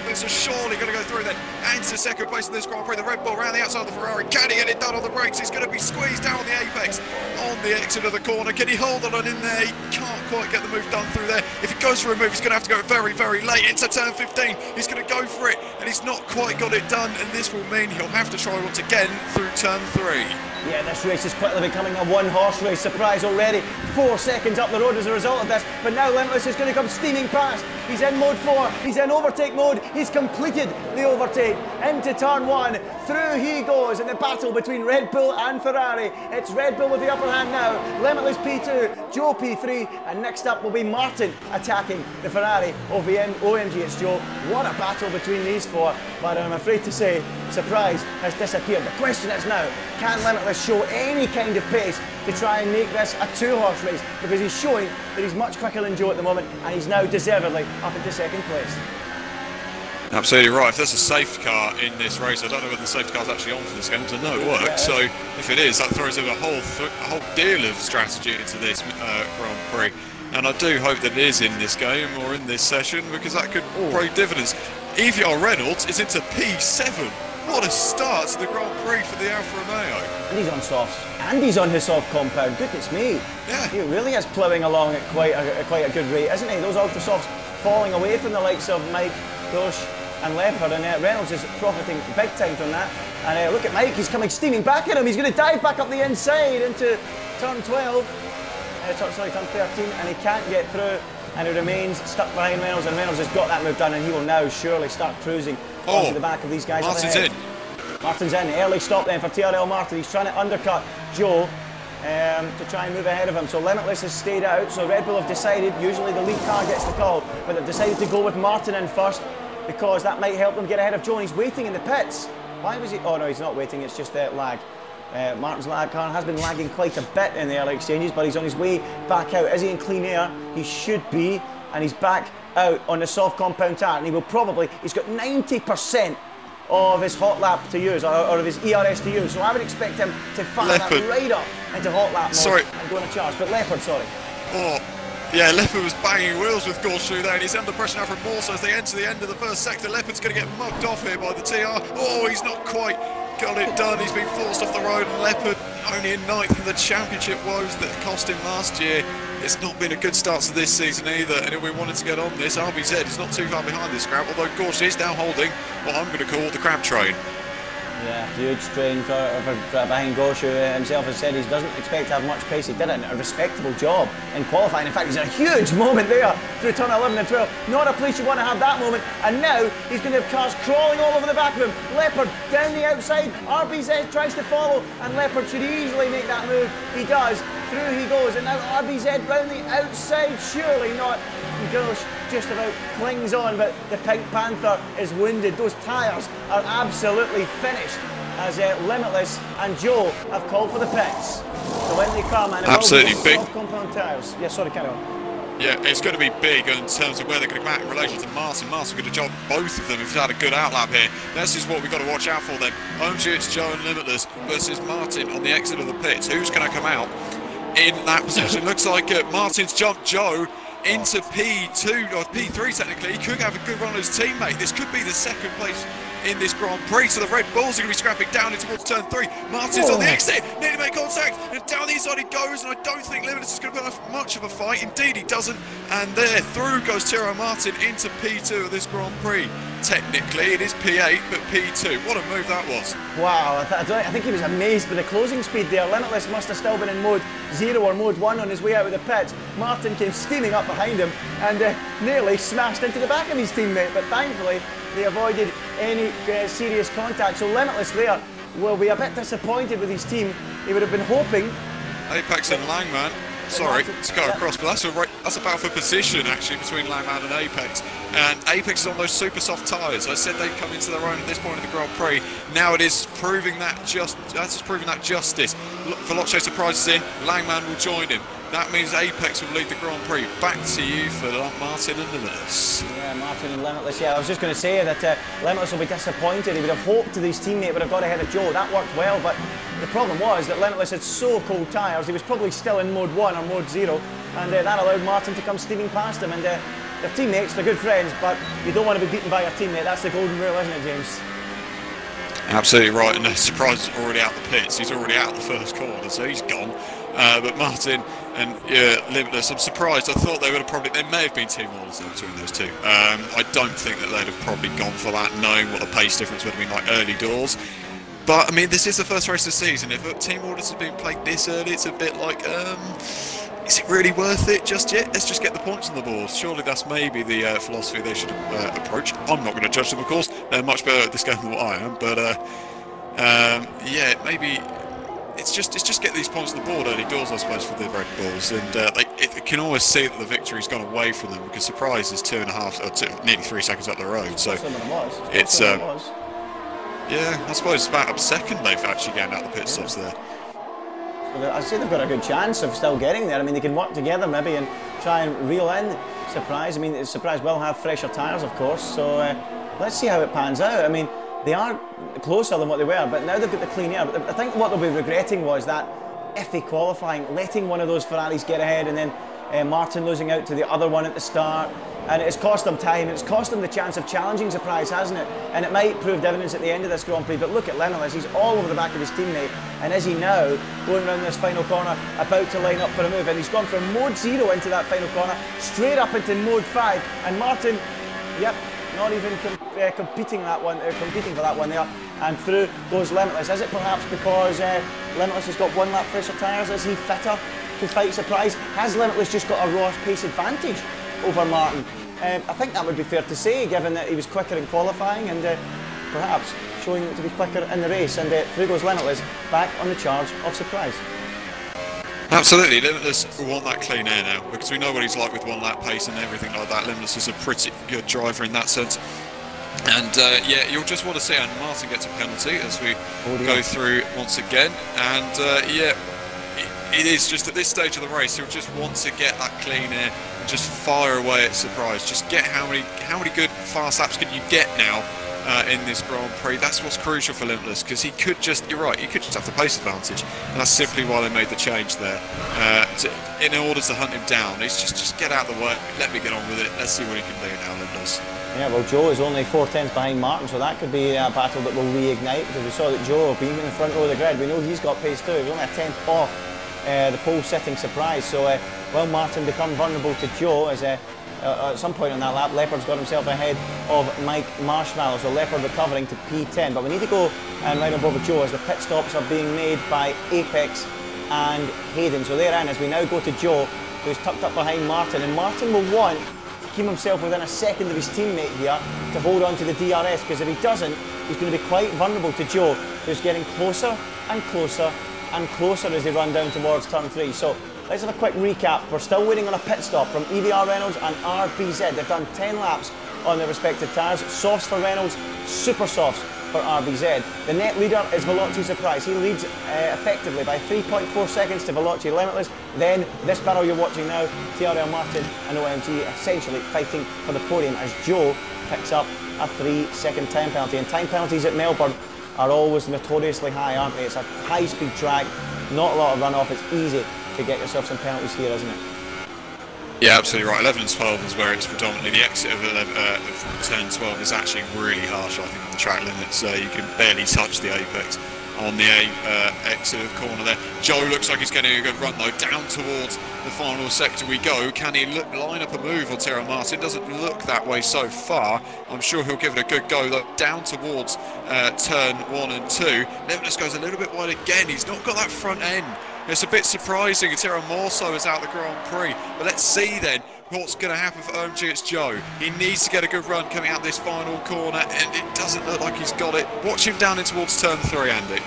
This is surely going to go through then. And to second place in this Grand Prix. The Red Bull around the outside of the Ferrari. Can he get it done on the brakes? He's going to be squeezed down on the apex on the exit of the corner. Can he hold on in there? He can't quite get the move done through there. If he goes for a move, he's going to have to go very, very late into turn 15. He's going to go for it, and he's not quite got it done. And this will mean he'll have to try once again through turn 3. Yeah, this race is quickly becoming a one-horse race. Surprise already. 4 seconds up the road as a result of this. But now Limitless is going to come steaming past. He's in mode 4. He's in overtake mode. He's completed the overtake. Into turn 1. Through he goes in the battle between Red Bull and Ferrari. It's Red Bull with the upper hand now. Limitless P2, Joe P3. And next up will be Martin attacking the Ferrari OMG. It's Joe. What a battle between these 4. But I'm afraid to say, Surprise has disappeared. The question is now, can Limitless show any kind of pace to try and make this a 2-horse race? Because he's showing that he's much quicker than Joe at the moment, and he's now deservedly up into 2nd place. Absolutely right. If there's a safety car in this race, I don't know whether the safety car's actually on for this game, because I know it works. So if it is, that throws in a whole deal of strategy into this Grand Prix. And I do hope that it is in this game or in this session, because that could pay dividends. EVR Reynolds is into P7. What a start to the Grand Prix for the Alfa Romeo. And he's on softs. And he's on his soft compound. Goodness me. Yeah. He really is ploughing along at quite a good rate, isn't he? Those ultra softs falling away from the likes of Mike, Dosh and Leopard, and Reynolds is profiting big time from that. And look at Mike, he's coming steaming back at him. He's going to dive back up the inside into turn 12. Sorry, turn 13, and he can't get through. And he remains stuck behind Reynolds, and Reynolds has got that move done, and he will now surely start cruising onto the back of these guys. Martin's in. Martin's in. Early stop then for TRL Martin. He's trying to undercut Joe to try and move ahead of him. So Limitless has stayed out. So Red Bull have decided, usually the lead car gets the call, but they've decided to go with Martin in first because that might help them get ahead of Joe. And he's waiting in the pits. Why was he? Oh no, he's not waiting. It's just lag. Martin's lag car has been lagging quite a bit in the early exchanges, but he's on his way back out. Is he in clean air? He should be, and he's back out on the soft compound tire, and he will probably, he's got 90% of his hot lap to use, or of his ERS to use, so I would expect him to fire that right up into hot lap mode and go on a charge. But Leopard, sorry. Oh, yeah, Leopard was banging wheels with Gorshu there, and he's under pressure now from Morse as they enter the end of the first sector. Leopard's going to get mugged off here by the TR. Oh, he's not quite got it done. He's been forced off the road, and Leopard only in 9th in the championship woes that cost him last year. It's not been a good start to this season either, and if we wanted to get on this, RBZ is not too far behind this crowd, although Gorsh is now holding what I'm going to call the crab train. Yeah, huge strain for behind Gorsh, who himself has said he doesn't expect to have much pace. He did a respectable job in qualifying. In fact, he's in a huge moment there through turn 11 and 12. Not a place you want to have that moment. And now he's going to have cars crawling all over the back of him. Leopard down the outside. RBZ tries to follow, and Leopard should easily make that move. He does. Through he goes, and now RBZ round the outside. Surely not. Gorsh just about clings on, but the Pink Panther is wounded. Those tyres are absolutely finished as Limitless and Joe have called for the pits. So when they come, and absolutely big compound tyres. Yeah, sorry, carry on. Yeah, it's going to be big in terms of where they're going to come out in relation to Martin. Martin could have jobbed both of them if he's had a good outlap here. This is what we've got to watch out for then. OMG, it's Joe and Limitless versus Martin on the exit of the pits. Who's going to come out in that position? Looks like Martin's jumped Joe into P2 or P3 technically. He could have a good run as his teammate. This could be the 2nd place in this Grand Prix. So the Red Bulls are going to be scrapping down in towards turn 3. Martin's on the exit, nearly make contact, and down the inside he goes, and I don't think Limitless is going to put up much of a fight. Indeed he doesn't, and there through goes Tiro Martin into P2 of this Grand Prix. Technically it is P8, but P2. What a move that was. Wow, I think he was amazed by the closing speed there. Limitless must have still been in mode 0 or mode 1 on his way out of the pits. Martin came steaming up behind him and nearly smashed into the back of his teammate, but thankfully they avoided any serious contact. So Limitless there will be a bit disappointed with his team. He would have been hoping. Apex and Langman, sorry to go across, but that's a battle for position actually between Langman and Apex. And Apex is on those super soft tyres. I said they'd come into their own at this point of the Grand Prix. Now it is proving that justice. Veloce surprises in, Langman will join him. That means Apex will lead the Grand Prix. Back to you for Martin and Limitless. Yeah, Martin and Limitless. Yeah, I was just going to say that Limitless will be disappointed. He would have hoped that his teammate would have got ahead of Joe. That worked well, but the problem was that Limitless had so cold tyres. He was probably still in mode 1 or mode 0, and that allowed Martin to come steaming past him. And they're teammates, they're good friends, but you don't want to be beaten by your teammate. That's the golden rule, isn't it, James? Absolutely right, and Surprise is already out the pits. He's already out the first corner, so he's gone. But Martin and Limitless, I'm surprised. I thought there may have been team orders between those two. I don't think that they'd have probably gone for that, knowing what the pace difference would have been like early doors. But I mean, this is the first race of the season. If team orders have been played this early, it's a bit like, is it really worth it just yet? Let's just get the points on the board. Surely that's maybe the philosophy they should approach. I'm not going to judge them, of course. They're much better at this game than what I am. But yeah, maybe it's just get these points on the board early doors, I suppose, for the Red Bulls. And it can always see that the victory's gone away from them, because Surprise is 2.5 or nearly 3 seconds up the road. So it's yeah, I suppose it's about a second they've actually gained out the pit stops there. I'd say they've got a good chance of still getting there. I mean, they can work together maybe and try and reel in Surprise. I mean, Surprise will have fresher tyres, of course, so let's see how it pans out. I mean, they are closer than what they were, but now they've got the clean air. But I think what they'll be regretting was that iffy qualifying, letting one of those Ferraris get ahead, and then Martin losing out to the other one at the start. And it's cost them time, it's cost them the chance of challenging Surprise, hasn't it? And it might prove dividends at the end of this Grand Prix, but look at Limitless, he's all over the back of his teammate, and is he now going around this final corner, about to line up for a move, and he's gone from mode 0 into that final corner, straight up into mode 5, and Martin, yep, not even competing for that one there, and through goes Limitless. Is it perhaps because Limitless has got 1 lap fresher tyres? Is he fitter to fight Surprise? Has Limitless just got a raw pace advantage over Martin? I think that would be fair to say, given that he was quicker in qualifying and perhaps showing to be quicker in the race. And through goes Limitless, back on the charge of Surprise. Absolutely, Limitless want that clean air now, because we know what he's like with 1 lap pace and everything like that. Limitless is a pretty good driver in that sense. And yeah, you'll just want to see, and Martin gets a penalty as we go through once again. And yeah, it is just at this stage of the race, he'll just want to get that clean air and just fire away at Surprise. Just get how many good fast laps can you get now in this Grand Prix. That's what's crucial for Limitless, because he could just, you're right, he could just have the pace advantage, and that's simply why they made the change there. In order to hunt him down, it's just get out of the way, let me get on with it, let's see what he can do now, Limitless. Yeah, well, Joe is only 4 tenths behind Martin, so that could be a battle that will reignite, because we saw that Joe being in the front row of the grid, we know he's got pace too. He's only a 10th off the pole setting Surprise, so will Martin become vulnerable to Joe, as at some point on that lap Leopard's got himself ahead of Mike Marshmallow, so Leopard recovering to P10. But we need to go and ride on board with Joe, as the pit stops are being made by Apex and Hayden, so they're in as we now go to Joe, who's tucked up behind Martin, and Martin will want to keep himself within a second of his teammate here to hold on to the DRS, because if he doesn't, he's going to be quite vulnerable to Joe, who's getting closer and closer and closer as they run down towards turn 3. So let's have a quick recap. We're still waiting on a pit stop from EVR Reynolds and RBZ. They've done 10 laps on their respective tyres. Softs for Reynolds, super softs for RBZ. The net leader is Veloci Surprise. He leads effectively by 3.4 seconds to Veloci Limitless. Then this battle you're watching now, TRL Martin and OMG essentially fighting for the podium, as Joe picks up a 3-second time penalty. And time penalties at Melbourne are always notoriously high, aren't they? It's a high-speed track, not a lot of runoff. It's easy to get yourself some penalties here, isn't it? Yeah, absolutely right. 11 and 12 is where it's predominantly. The exit of turn 12 is actually really harsh, I think, on the track limits. You can barely touch the apex on the exit of the corner there. Joe looks like he's getting a good run though, down towards the final sector we go. Can he line up a move on Tyrrell Martin? Doesn't look that way so far. I'm sure he'll give it a good go though, down towards turn 1 and 2. Limitless goes a little bit wide again. He's not got that front end. It's a bit surprising. Tyrrell more so is out the Grand Prix. But let's see then what's going to happen for OMG. It's Joe. He needs to get a good run coming out this final corner, and it doesn't look like he's got it. Watch him down in towards turn 3, Andy.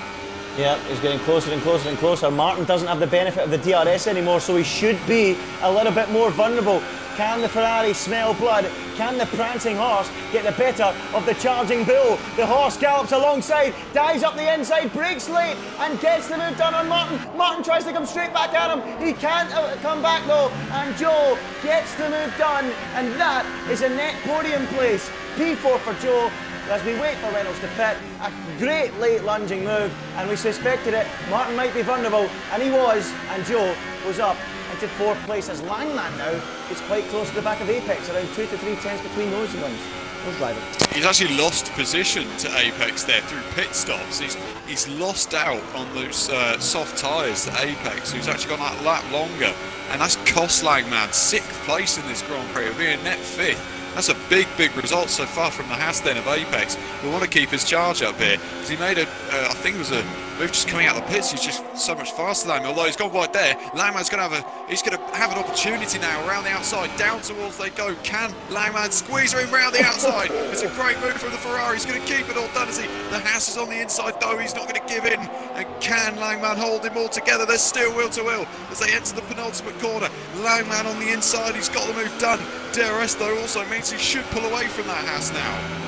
Yeah, he's getting closer and closer and closer. Martin doesn't have the benefit of the DRS anymore, so he should be a little bit more vulnerable. Can the Ferrari smell blood? Can the prancing horse get the better of the charging bull? The horse gallops alongside, dives up the inside, breaks late, and gets the move done on Martin. Martin tries to come straight back at him. He can't come back though, and Joe gets the move done, and that is a net podium place. P4 for Joe. As we wait for Reynolds to pit, a great late lunging move, and we suspected it. Martin might be vulnerable, and he was, and Joe was up into 4th place as Langman now is quite close to the back of Apex, around 2 to 3 tenths between those ones. Those drivers. He's actually lost position to Apex there through pit stops. He's lost out on those soft tyres to Apex, who's actually gone that lap longer, and that's cost Langman 6th place in this Grand Prix. It'll be a net 5th. That's a big result so far from the Haas then of Apex. We want to keep his charge up here, because he made I think it was a move just coming out of the pits. He's just so much faster than him, although he's gone right there. Langman's going to have an opportunity now around the outside. Down towards they go. Can Langman squeeze her in round the outside? It's a great move from the Ferrari. He's going to keep it all done, is he? The Haas is on the inside though. He's not going to give in. And can Langman hold him all together? They're still wheel to wheel as they enter the penultimate corner. Langman on the inside. He's got the move done. DRS though also means he should pull away from that Haas now.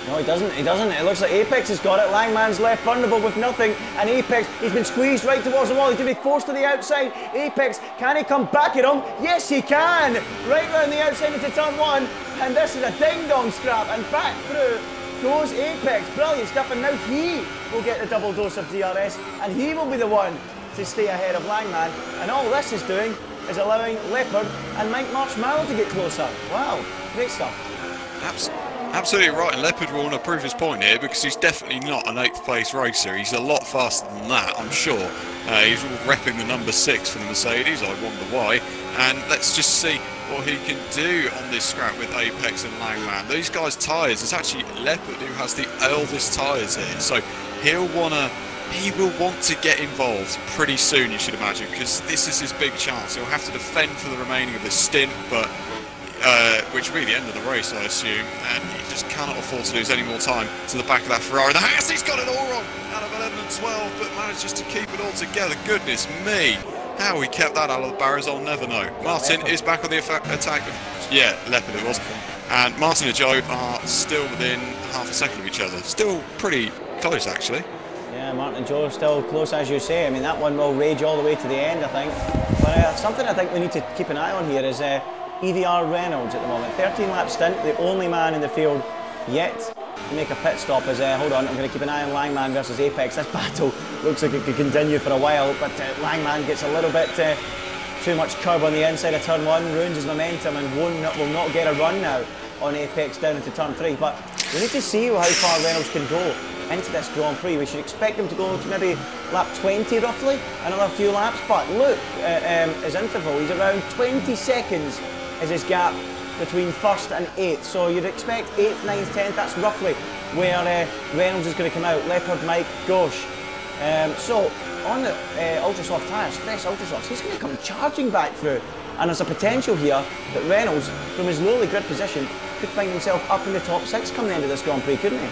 No, he doesn't. It looks like Apex has got it. Langman's left vulnerable with nothing, and Apex, he's been squeezed right towards the wall. He's going to be forced to the outside. Apex, can he come back at him? Yes, he can. Right round the outside into turn 1, and this is a ding-dong scrap, and back through goes Apex. Brilliant stuff, and now he will get the double dose of DRS, and he will be the one to stay ahead of Langman. And all this is doing is allowing Leopard and Mike Marshmallow to get closer. Wow, great stuff. Absolutely right, and Leopard will want to prove his point here, because he's definitely not an 8th place racer. He's a lot faster than that, I'm sure. He's repping the number 6 for the Mercedes. I wonder why. And let's just see what he can do on this scrap with Apex and Langman. These guys' tyres, it's actually Leopard who has the eldest tyres here, so he will want to get involved pretty soon, you should imagine, because this is his big chance. He'll have to defend for the remaining of the stint, but which will be the end of the race, I assume, and he just cannot afford to lose any more time to the back of that Ferrari. The Haas, he's got it all wrong out of 11 and 12, but manages to keep it all together. Goodness me, how he kept that out of the barriers, I'll never know. Martin is back on the attack. Yeah, Leopard it was. And Martin and Joe are still within half a second of each other. Still pretty close, actually. Yeah, Martin and Joe are still close, as you say. I mean, that one will rage all the way to the end, I think. But something I think we need to keep an eye on here is EVR Reynolds at the moment. 13-lap stint, the only man in the field yet to make a pit stop is, hold on, I'm going to keep an eye on Langman versus Apex. This battle looks like it could continue for a while, but Langman gets a little bit too much curb on the inside of turn 1, ruins his momentum, and will not get a run now on Apex down into turn 3. But we need to see how far Reynolds can go into this Grand Prix. We should expect him to go to maybe lap 20 roughly, another few laps, but look at his interval, he's around 20 seconds is his gap between 1st and 8th, so you'd expect 8th, 9th, 10th, that's roughly where Reynolds is going to come out. Leopard, Mike, gosh. So on the ultra-soft tyres, fresh ultra-softs, he's going to come charging back through, and there's a potential here that Reynolds, from his lowly grid position, could find himself up in the top 6 come the end of this Grand Prix, couldn't he?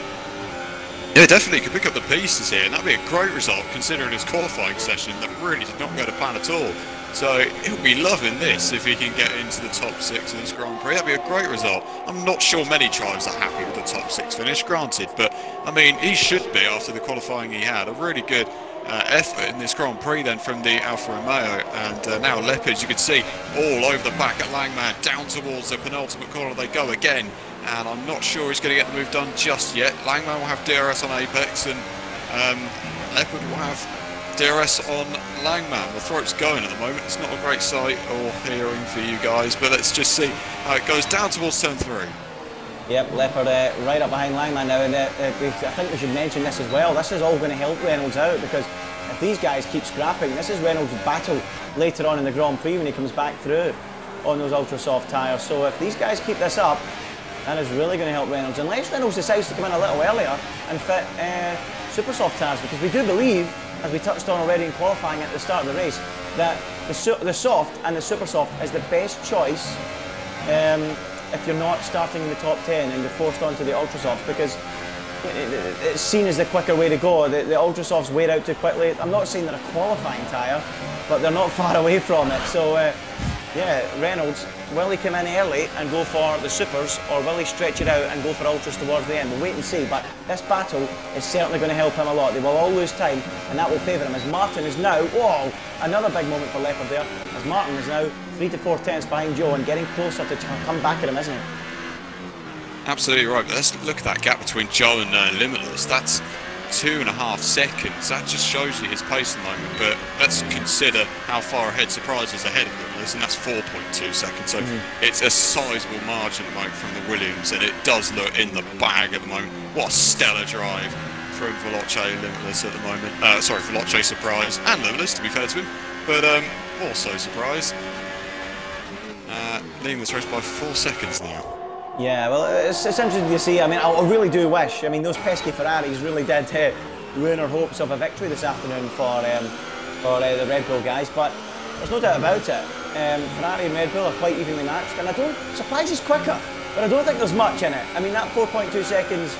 Yeah, definitely could pick up the pieces here, and that'd be a great result considering his qualifying session that really did not go to plan at all. So he'll be loving this if he can get into the top 6 in this Grand Prix. That'd be a great result. I'm not sure many drivers are happy with the top 6 finish, granted, but I mean, he should be after the qualifying he had. A really good effort in this Grand Prix then from the Alfa Romeo, and now Leopard, you can see all over the back at Langman, down towards the penultimate corner they go again, and I'm not sure he's going to get the move done just yet. Langman will have DRS on Apex, and Leopard will have DRS on Langman. The throat's going at the moment. It's not a great sight or hearing for you guys, but let's just see how it goes down towards turn 3. Yep, Leopard right up behind Langman now, and I think we should mention this as well. This is all going to help Reynolds out, because if these guys keep scrapping, this is Reynolds' battle later on in the Grand Prix when he comes back through on those ultra-soft tyres. So if these guys keep this up, that is really going to help Reynolds, unless Reynolds decides to come in a little earlier and fit super soft tyres, because we do believe, as we touched on already in qualifying at the start of the race, that the soft and the super soft is the best choice if you're not starting in the top 10 and you're forced onto the ultra soft, because it's seen as the quicker way to go. The ultra softs wear out too quickly. I'm not saying they're a qualifying tyre, but they're not far away from it. So yeah, Reynolds, will he come in early and go for the supers, or will he stretch it out and go for ultras towards the end? We'll wait and see, but this battle is certainly going to help him a lot. They will all lose time, and that will favour him, as Martin is now, whoa, another big moment for Leopard there, as Martin is now 3 to 4 tenths behind Joe and getting closer to come back at him, isn't he? Absolutely right, but let's look at that gap between Joe and Limitless. That's 2.5 seconds. That just shows you his pace at the moment. But let's consider how far ahead Surprise is ahead of them, and that's 4.2 seconds. So it's a sizable margin at the moment from the Williams, and it does look in the bag at the moment. What a stellar drive from Veloce Limitless at the moment. Sorry, Veloce Surprise and Limitless, to be fair to him, but also Surprise. Leading this race by 4 seconds now. Yeah, well, it's interesting to see. I mean, I really do wish. I mean, those pesky Ferraris really did ruin our hopes of a victory this afternoon for the Red Bull guys. But there's no doubt about it. Ferrari and Red Bull are quite evenly matched, and Surprise is quicker, but I don't think there's much in it. I mean, that 4.2 seconds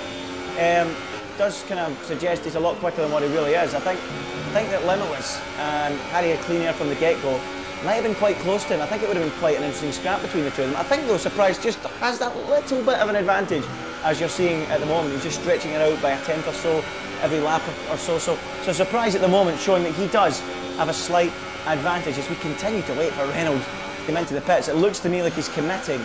does kind of suggest he's a lot quicker than what he really is. I think that Limitless and had a clean air from the get-go might have been quite close to him. I think it would have been quite an interesting scrap between the two of them. I think though Surprise just has that little bit of an advantage, as you're seeing at the moment. He's just stretching it out by a tenth or so every lap or so. So Surprise at the moment showing that he does have a slight advantage as we continue to wait for Reynolds to come into the pits. It looks to me like he's committing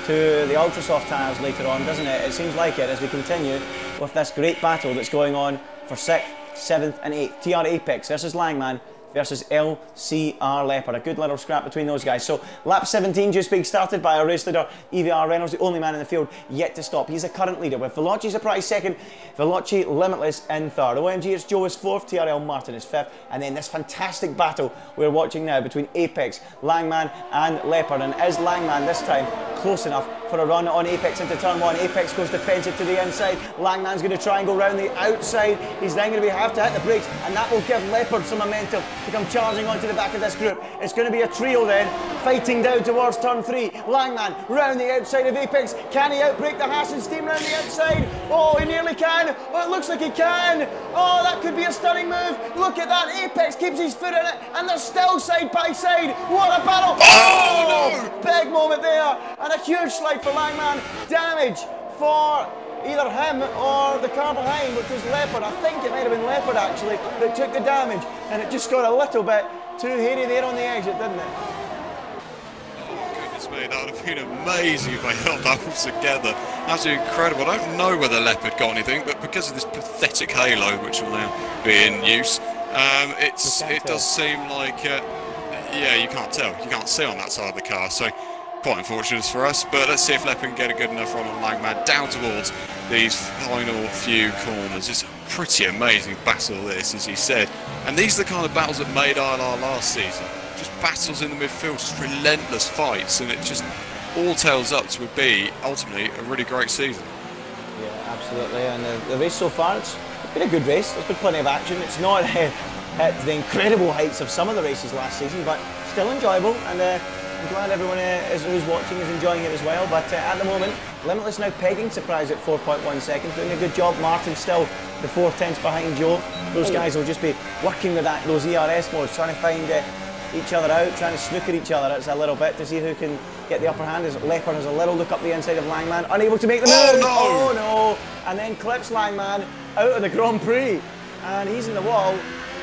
to the ultra soft tyres later on, doesn't it? It seems like it as we continue with this great battle that's going on for 6th, 7th and 8th. TR Apex versus Langman versus LCR Leopard. A good little scrap between those guys. So lap 17 just being started by our race leader EVR Reynolds, the only man in the field yet to stop. He's the current leader with Veloce Surprise second, Veloce Limitless in third. OMG, it's Joe is fourth, TRL Martin is fifth, and then this fantastic battle we're watching now between Apex, Langman and Leopard. And is Langman this time close enough for a run on Apex into turn one? Apex goes defensive to the inside. Langman's going to try and go round the outside. He's then going to have to hit the brakes, and that will give Leopard some momentum to come charging onto the back of this group. It's going to be a trio then, fighting down towards turn three. Langman round the outside of Apex. Can he outbrake the Haas and steam round the outside? Oh, he nearly can. Oh, it looks like he can. Oh, that could be a stunning move. Look at that. Apex keeps his foot in it, and they're still side by side. What a battle. Oh, no. Big moment there, and a huge slide for Langman. Damage for either him or the car behind, which was Leopard. I think it might have been Leopard actually that took the damage, and it just got a little bit too hairy there on the exit, didn't it? Oh goodness me, that would have been amazing if they held that all together. Absolutely incredible. I don't know whether Leopard got anything, but because of this pathetic halo which will now be in use, it does seem like yeah, you can't tell. You can't see on that side of the car, so quite unfortunate for us, but let's see if Leopard can get a good enough run on Langman down towards these final few corners. It's a pretty amazing battle this, as he said, and these are the kind of battles that made ILR last season. Just battles in the midfield, just relentless fights, and it just all tails up to be ultimately a really great season. Yeah, absolutely, and the race so far, it's been a good race. There's been plenty of action. It's not at the incredible heights of some of the races last season, but still enjoyable, and I'm glad everyone who's watching is enjoying it as well. But at the moment, Limitless now pegging Surprise at 4.1 seconds, doing a good job. Martin still the 4 tenths behind Joe. Those guys will just be working with those ERS modes, trying to find each other out, trying to snooker each other. It's a little bit to see who can get the upper hand. As Leopard has a little look up the inside of Langman, unable to make the move. Oh no! And then clips Langman out of the Grand Prix, and he's in the wall.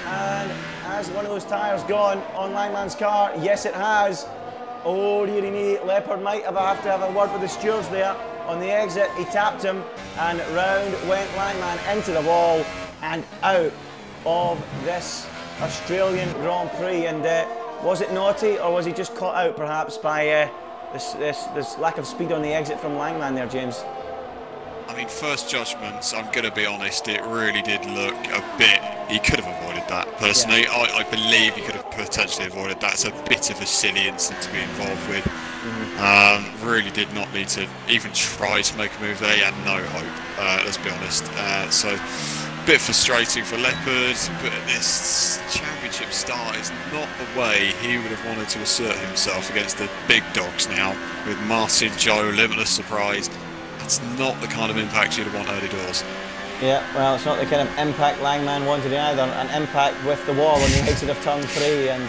And has one of those tyres gone on Langman's car? Yes, it has. Oh dearie me, Leopard might have to have a word with the stewards there on the exit. He tapped him, and round went Langman into the wall and out of this Australian Grand Prix. And was it naughty, or was he just caught out perhaps by this lack of speed on the exit from Langman there, James? I mean, first judgments, I'm going to be honest, it really did look a bit... He could have avoided that, personally. Yeah. I believe he could have potentially avoided that. It's a bit of a silly incident to be involved with. Really did not need to even try to make a move there. He had no hope, let's be honest. So, a bit frustrating for Leopard, but this championship start is not the way he would have wanted to assert himself against the big dogs now, with Martin, Joe, Limitless Surprise. It's not the kind of impact you'd want early doors. Yeah, well, it's not the kind of impact Langman wanted either. An impact with the wall on the exit of turn 3, and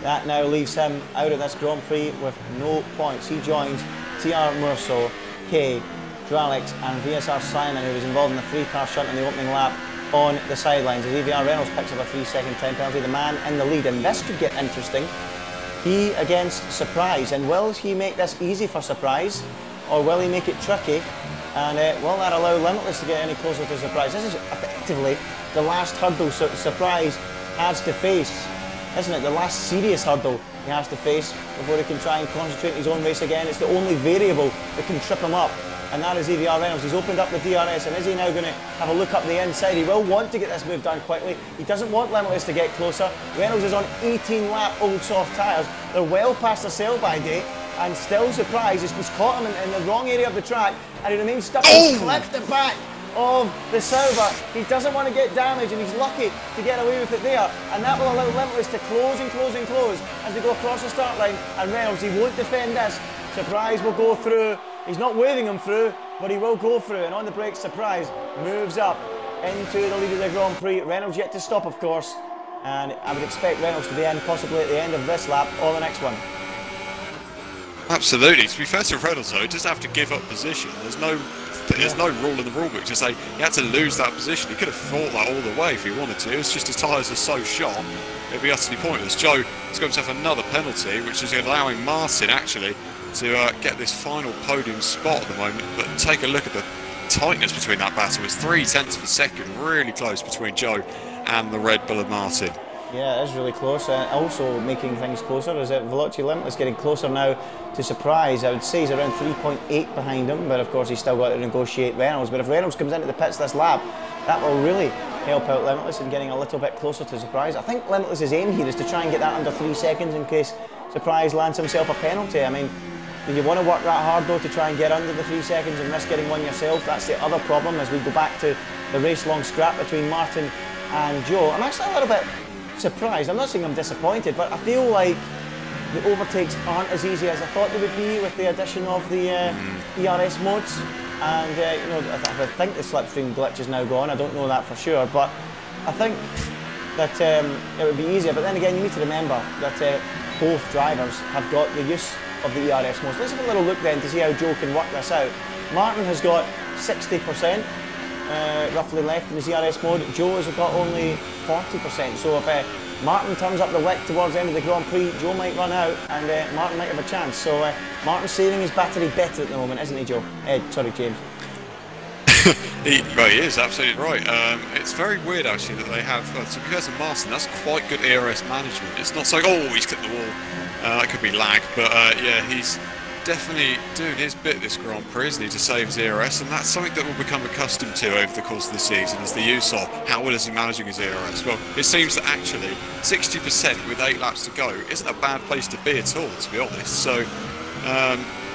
that now leaves him out of this Grand Prix with no points. He joins TR Murso, Kay, Dralix and VSR Simon, who was involved in the 3-car shunt in the opening lap on the sidelines. As EVR Reynolds picks up a 3-second time penalty, the man in the lead, and this could get interesting. He against Surprise, and will he make this easy for Surprise, or will he make it tricky And will that allow Limitless to get any closer to Surprise? This is effectively the last hurdle Surprise has to face, isn't it? The last serious hurdle he has to face before he can try and concentrate on his own race again. It's the only variable that can trip him up, and that is EVR Reynolds. He's opened up the DRS, and is he now going to have a look up the inside? He will want to get this move done quickly. He doesn't want Limitless to get closer. Reynolds is on 18-lap old soft tyres. They're well past the sell-by date, and still Surprise has caught him in the wrong area of the track, and he remains stuck and clipped the back of the Sauber. He doesn't want to get damaged, and he's lucky to get away with it there, and that will allow Limitless to close and close and close as they go across the start line. And Reynolds, he won't defend this. Surprise will go through. He's not waving him through, but he will go through, and on the brakes Surprise moves up into the lead of the Grand Prix. Reynolds yet to stop, of course, and I would expect Reynolds to be in possibly at the end of this lap or the next one. Absolutely. To be fair to Reynolds though, he doesn't have to give up position. There's no rule in the rulebook to say he had to lose that position. He could have fought that all the way if he wanted to. It's just his tyres are so shot, it'd be utterly pointless. Joe has got himself another penalty, which is allowing Martin actually to get this final podium spot at the moment. But take a look at the tightness between that battle. It's 0.3 of a second, really close between Joe and the Red Bull of Martin. Yeah, it is really close. Also making things closer is that Veloci Limitless getting closer now to Surprise. I would say he's around 3.8 behind him, but of course he's still got to negotiate Reynolds. But if Reynolds comes into the pits this lap, that will really help out Limitless in getting a little bit closer to Surprise. I think Limitless's aim here is to try and get that under 3 seconds in case Surprise lands himself a penalty. I mean, do you want to work that hard though to try and get under the 3 seconds and risk getting one yourself? That's the other problem as we go back to the race-long scrap between Martin and Joe. I'm actually a little bit surprised. I'm not saying I'm disappointed, but I feel like the overtakes aren't as easy as I thought they would be with the addition of the ERS modes. And you know, I think the slipstream glitch is now gone. I don't know that for sure, but I think that it would be easier. But then again, you need to remember that both drivers have got the use of the ERS modes. Let's have a little look then to see how Joe can work this out. Martin has got 60%. Roughly left in his ERS mode. Joe has got only 40%. So if Martin turns up the wick towards the end of the Grand Prix, Joe might run out and Martin might have a chance. So Martin's saving his battery better at the moment, isn't he, Joe? Sorry, James. He is absolutely right. It's very weird actually that they have, so because of Martin, that's quite good ERS management. It's not so, oh, he's clipped the wall. That could be lag, but yeah, he's definitely doing his bit this Grand Prix, isn't he, to save his ERS, and that's something that we'll become accustomed to over the course of the season, is the use of how well is he managing his ERS. Well, it seems that actually 60% with 8 laps to go isn't a bad place to be at all, to be honest. So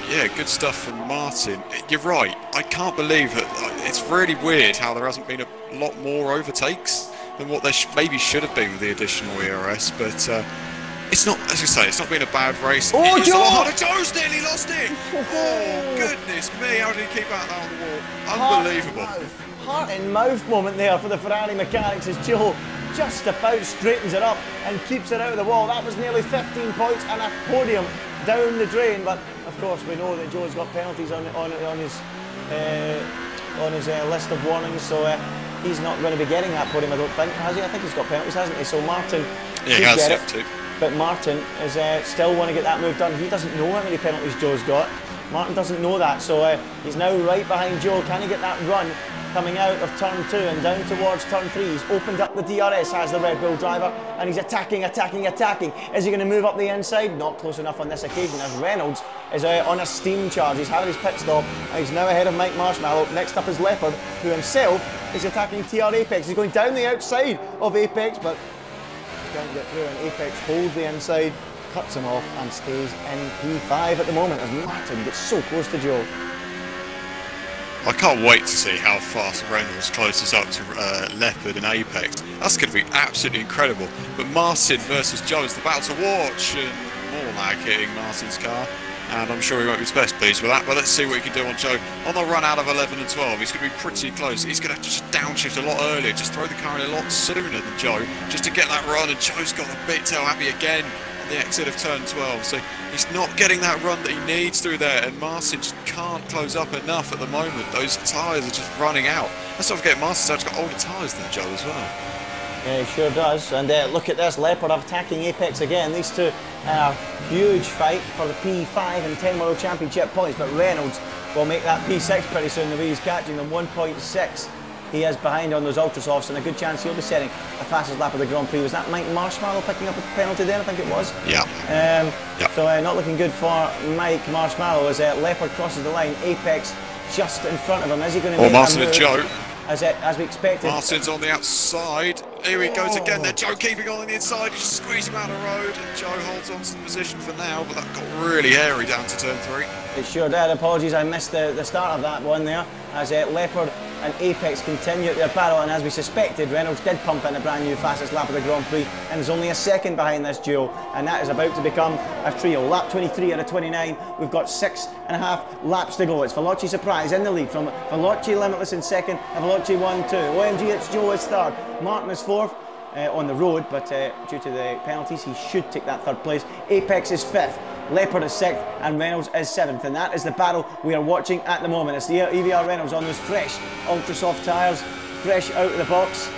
yeah, good stuff from Martin. You're right, I can't believe that. It's really weird how there hasn't been a lot more overtakes than what there maybe should have been with the additional ERS, but it's not, as you say, it's not been a bad race. Oh, Joe! Joe's nearly lost it! Oh, goodness me, how did he keep out that on the wall? Unbelievable. Heart in mouth moment there for the Ferrari mechanics as Joe just about straightens it up and keeps it out of the wall. That was nearly 15 points and a podium down the drain, but of course we know that Joe's got penalties on his list of warnings, so he's not going to be getting that podium, I don't think, has he? I think he's got penalties, hasn't he? So Martin yeah, he has it too. But Martin is still want to get that move done. He doesn't know how many penalties Joe's got. Martin doesn't know that, so he's now right behind Joe. Can he get that run coming out of turn 2 and down towards turn 3? He's opened up the DRS, has the Red Bull driver, and he's attacking. Is he going to move up the inside? Not close enough on this occasion, as Reynolds is on a steam charge. He's having his pit stop, and he's now ahead of Mike Marshmallow. Next up is Leopard, who himself is attacking TR Apex. He's going down the outside of Apex, but can't get through, and Apex holds the inside, cuts him off and stays in P5 at the moment as Martin gets so close to Joe. I can't wait to see how fast Reynolds closes up to Leopard and Apex. That's going to be absolutely incredible. But Martin versus Joe is the battle to watch, and more lag hitting Martin's car. And I'm sure he won't be best pleased with that, but let's see what he can do on Joe. On the run out of 11 and 12, he's going to be pretty close. He's going to have to just downshift a lot earlier, just throw the car in a lot sooner than Joe, just to get that run, and Joe's got a bit tail happy again on the exit of turn 12. So he's not getting that run that he needs through there, and Martin just can't close up enough at the moment. Those tyres are just running out. Let's not forget Martin's actually got older tyres than Joe as well. Yeah, he sure does. And look at this, Leopard attacking Apex again. These two are a huge fight for the P5 and 10 World Championship points, but Reynolds will make that P6 pretty soon. The way he's catching them, 1.6. He is behind on those ultra softs, and a good chance he'll be setting the fastest lap of the Grand Prix. Was that Mike Marshmallow picking up a penalty there? I think it was. Yeah. So not looking good for Mike Marshmallow as Leopard crosses the line. Apex just in front of him. Is he going to make Martin a move? and Joe. As we expected. Martin's on the outside. Here he goes again. There, Joe keeping on the inside. Just squeeze him out of the road, and Joe holds on to the position for now. But that got really hairy down to turn 3. It sure did. Apologies, I missed the start of that one there. As Leopard and Apex continue their battle, and as we suspected, Reynolds did pump in a brand new fastest lap of the Grand Prix, and is only a second behind this duo, and that is about to become a trio. Lap 23 out of 29. We've got 6.5 laps to go. It's Veloci Surprise in the lead from Veloci Limitless in second, and Veloci 1-2. OMG, it's Joe is third. Martin is fourth. On the road, but due to the penalties, he should take that third place. Apex is fifth, Leopard is sixth, and Reynolds is seventh. And that is the battle we are watching at the moment. It's the EVR Reynolds on those fresh, ultra soft tyres, fresh out of the box.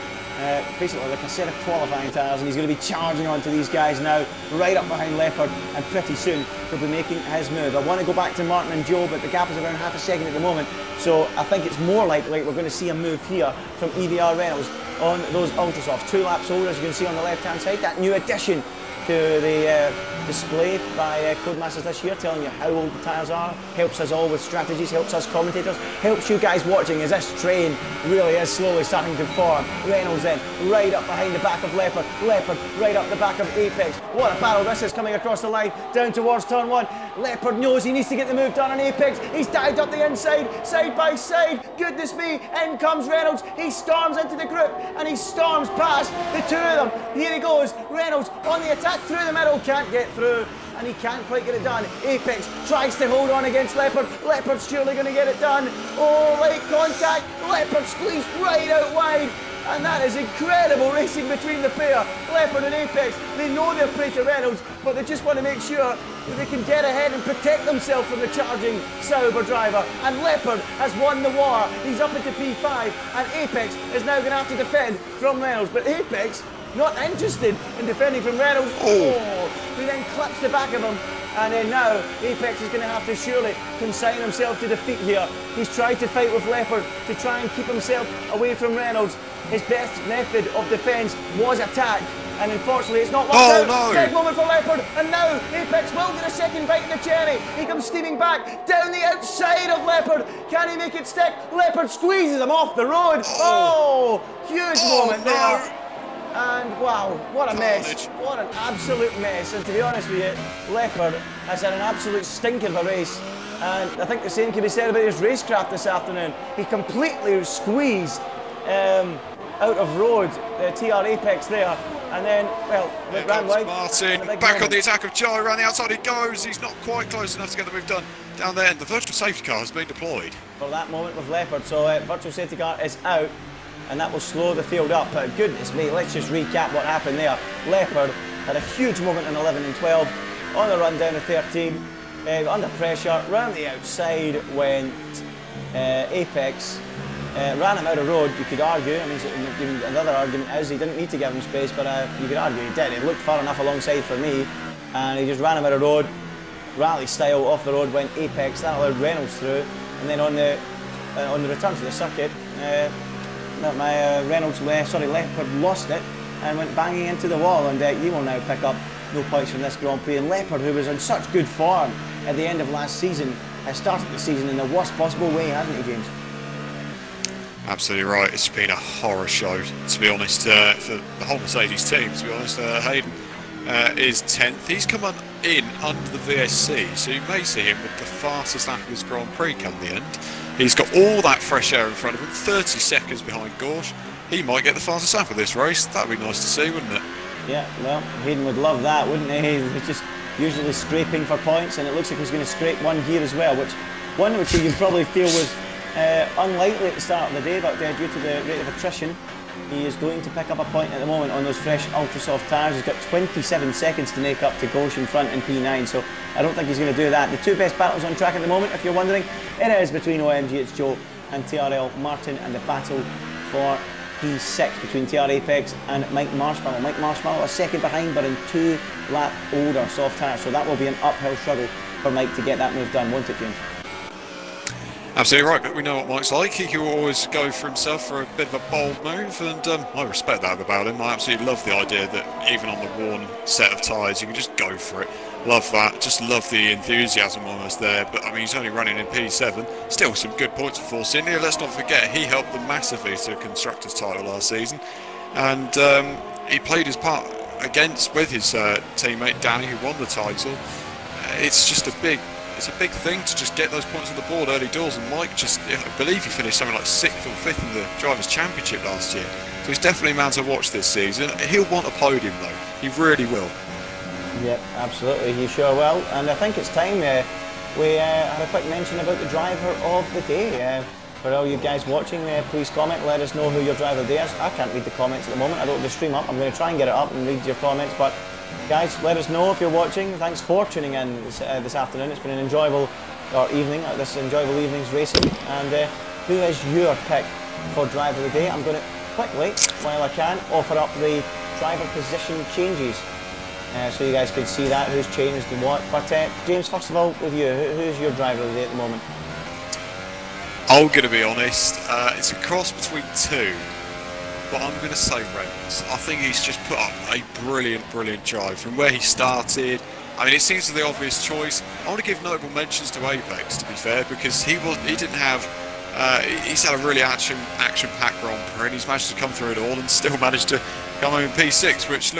Basically like a set of qualifying tyres, and he's going to be charging onto these guys now, right up behind Leopard, and pretty soon he'll be making his move. I want to go back to Martin and Joe, but the gap is around half a second at the moment, so I think it's more likely we're going to see a move here from EVR Reynolds on those ultrasofts. 2 laps older, as you can see on the left hand side, that new addition to the display by Codemasters this year, telling you how old the tyres are. Helps us all with strategies, helps us commentators, helps you guys watching as this train really is slowly starting to form. Reynolds then right up behind the back of Leopard, Leopard right up the back of Apex. What a battle this is, coming across the line down towards turn 1. Leopard knows he needs to get the move done on Apex. He's dived up the inside, side by side. Goodness me, in comes Reynolds. He storms into the group and he storms past the two of them. Here he goes, Reynolds on the attack through the middle, can't get through, and he can't quite get it done. Apex tries to hold on against Leopard. Leopard's surely going to get it done. Oh, late contact. Leopard squeezed right out wide. And that is incredible racing between the pair. Leopard and Apex, they know they're prey to Reynolds, but they just want to make sure that they can get ahead and protect themselves from the charging Sauber driver. And Leopard has won the war. He's up into P5, and Apex is now going to have to defend from Reynolds. But Apex, not interested in defending from Reynolds. Oh, he then clips the back of him. And then now, Apex is going to have to surely consign himself to defeat here. He's tried to fight with Leopard to try and keep himself away from Reynolds. His best method of defence was attack, and unfortunately it's not worked out. No. Big moment for Leopard, and now Apex will get a second bite in the cherry. He comes steaming back down the outside of Leopard. Can he make it stick? Leopard squeezes him off the road. Oh, huge moment there. And wow, what a mess. What an absolute mess. And to be honest with you, Leopard has had an absolute stinker of a race. And I think the same can be said about his racecraft this afternoon. He completely squeezed out of road the TR Apex there. And then, well, it ran wide. Martin, back on the attack of Joe, around the outside he goes. He's not quite close enough to get the move done down there. And the virtual safety car has been deployed. For that moment with Leopard, so virtual safety car is out. And that will slow the field up. But goodness me, let's just recap what happened there. Leopard had a huge moment in 11 and 12, on the run down to 13, under pressure, round the outside went Apex, ran him out of road, you could argue. I mean, another argument is he didn't need to give him space, but you could argue he did. It looked far enough alongside for me, and he just ran him out of road. Rally style off the road went Apex, that allowed Reynolds through, and then on the return to the circuit, Leopard lost it and went banging into the wall, and he will now pick up no points from this Grand Prix. And Leopard, who was in such good form at the end of last season, has started the season in the worst possible way, hasn't he, James? Absolutely right. It's been a horror show, to be honest, for the whole Mercedes team, to be honest. Hayden is 10th. He's come in under the VSC, so you may see him with the fastest lap of this Grand Prix come the end. He's got all that fresh air in front of him, 30 seconds behind Gorsh. He might get the fastest lap of this race. That would be nice to see, wouldn't it? Yeah, well, Hayden would love that, wouldn't he? He's just usually scraping for points, and it looks like he's going to scrape one here as well, which you probably feel was unlikely at the start of the day, but due to the rate of attrition, he is going to pick up a point at the moment on those fresh ultra soft tyres. He's got 27 seconds to make up to Gorsh in front in P9, so I don't think he's going to do that. The two best battles on track at the moment, if you're wondering, it is between OMG It's Joe and TRL Martin, and the battle for P6 between TR Apex and Mike Marshmallow. Mike Marshmallow a second behind, but in 2 lap older soft tyres, so that will be an uphill struggle for Mike to get that move done, won't it, James? Absolutely right, but we know what Mike's like. He will always go for himself for a bit of a bold move, and I respect that about him. I absolutely love the idea that even on the worn set of tyres, you can just go for it. Love that. Just love the enthusiasm almost there. But I mean, he's only running in P7. Still some good points for Force India. Let's not forget, he helped them massively to a constructors' title last season, and he played his part with his teammate Danny, who won the title. It's just a big thing to just get those points on the board early doors, and Mike I believe he finished something like 6th or 5th in the Drivers' Championship last year. So he's definitely a man to watch this season. He'll want a podium though, he really will. Yep, absolutely, he sure will. And I think it's time we had a quick mention about the driver of the day. For all you guys watching, please comment, let us know who your driver of the day is. I can't read the comments at the moment, I don't have the stream up. I'm going to try and get it up and read your comments, but guys, let us know if you're watching. Thanks for tuning in this afternoon. It's been an enjoyable enjoyable evening's racing. And who is your pick for driver of the day? I'm going to quickly, while I can, offer up the driver position changes, so you guys can see that, who's changed and what. But James, first of all, with you, who's your driver of the day at the moment? I'm going to be honest, it's a cross between two. But I'm going to say Reynolds. I think he's just put up a brilliant drive from where he started. I mean, it seems the obvious choice. I want to give notable mentions to Apex, to be fair, because he's had a really action-packed Grand Prix, and he's managed to come through it all and still managed to come home in P6, which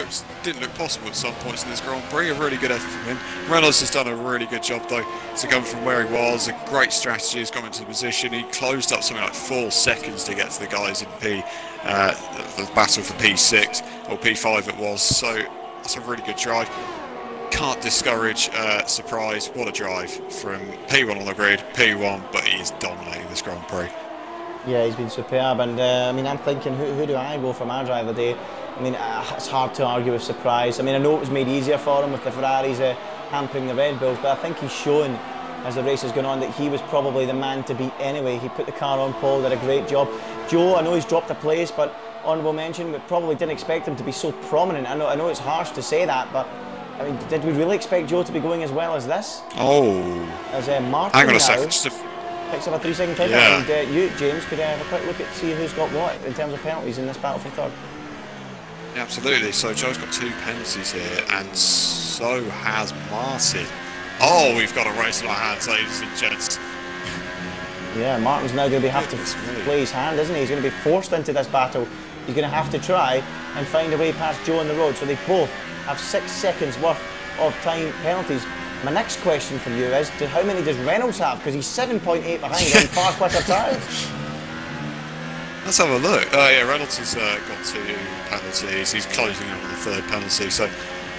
didn't look possible at some points in this Grand Prix. A really good effort from him. Reynolds has done a really good job though to come from where he was. A great strategy, has gone into the position. He closed up something like 4 seconds to get to the guys in the battle for P6 or P5 it was. So that's a really good drive. Can't discourage Surprise. What a drive from P1 on the grid, P1, but he is dominating this Grand Prix. Yeah, he's been superb, and I mean, I'm thinking, who do I go for my driver of the day? I mean, it's hard to argue with Surprise. I mean, I know it was made easier for him with the Ferraris hampering the Red Bulls, but I think he's shown as the race has gone on that he was probably the man to beat anyway. He put the car on pole, did a great job. Joe, I know he's dropped a place, but honourable mention, we probably didn't expect him to be so prominent. I know it's harsh to say that, but I mean, did we really expect Joe to be going as well as this? Oh. As Martin hang on a now second. picks up a 3-second time, yeah. And you, James, could have a quick look at see who's got what in terms of penalties in this battle for third. Yeah, absolutely. So Joe's got 2 penalties here, and so has Martin. Oh, we've got a race in our hands, ladies and gents. Yeah, Martin's now going to have to play his hand, isn't he? He's going to be forced into this battle. He's going to have to try and find a way past Joe on the road. So they both have 6 seconds worth of time penalties. My next question for you is, how many does Reynolds have? Because he's 7.8 behind on far quicker tyres. Let's have a look. Yeah, Reynolds has got 2 penalties. He's closing in on the 3rd penalty. So,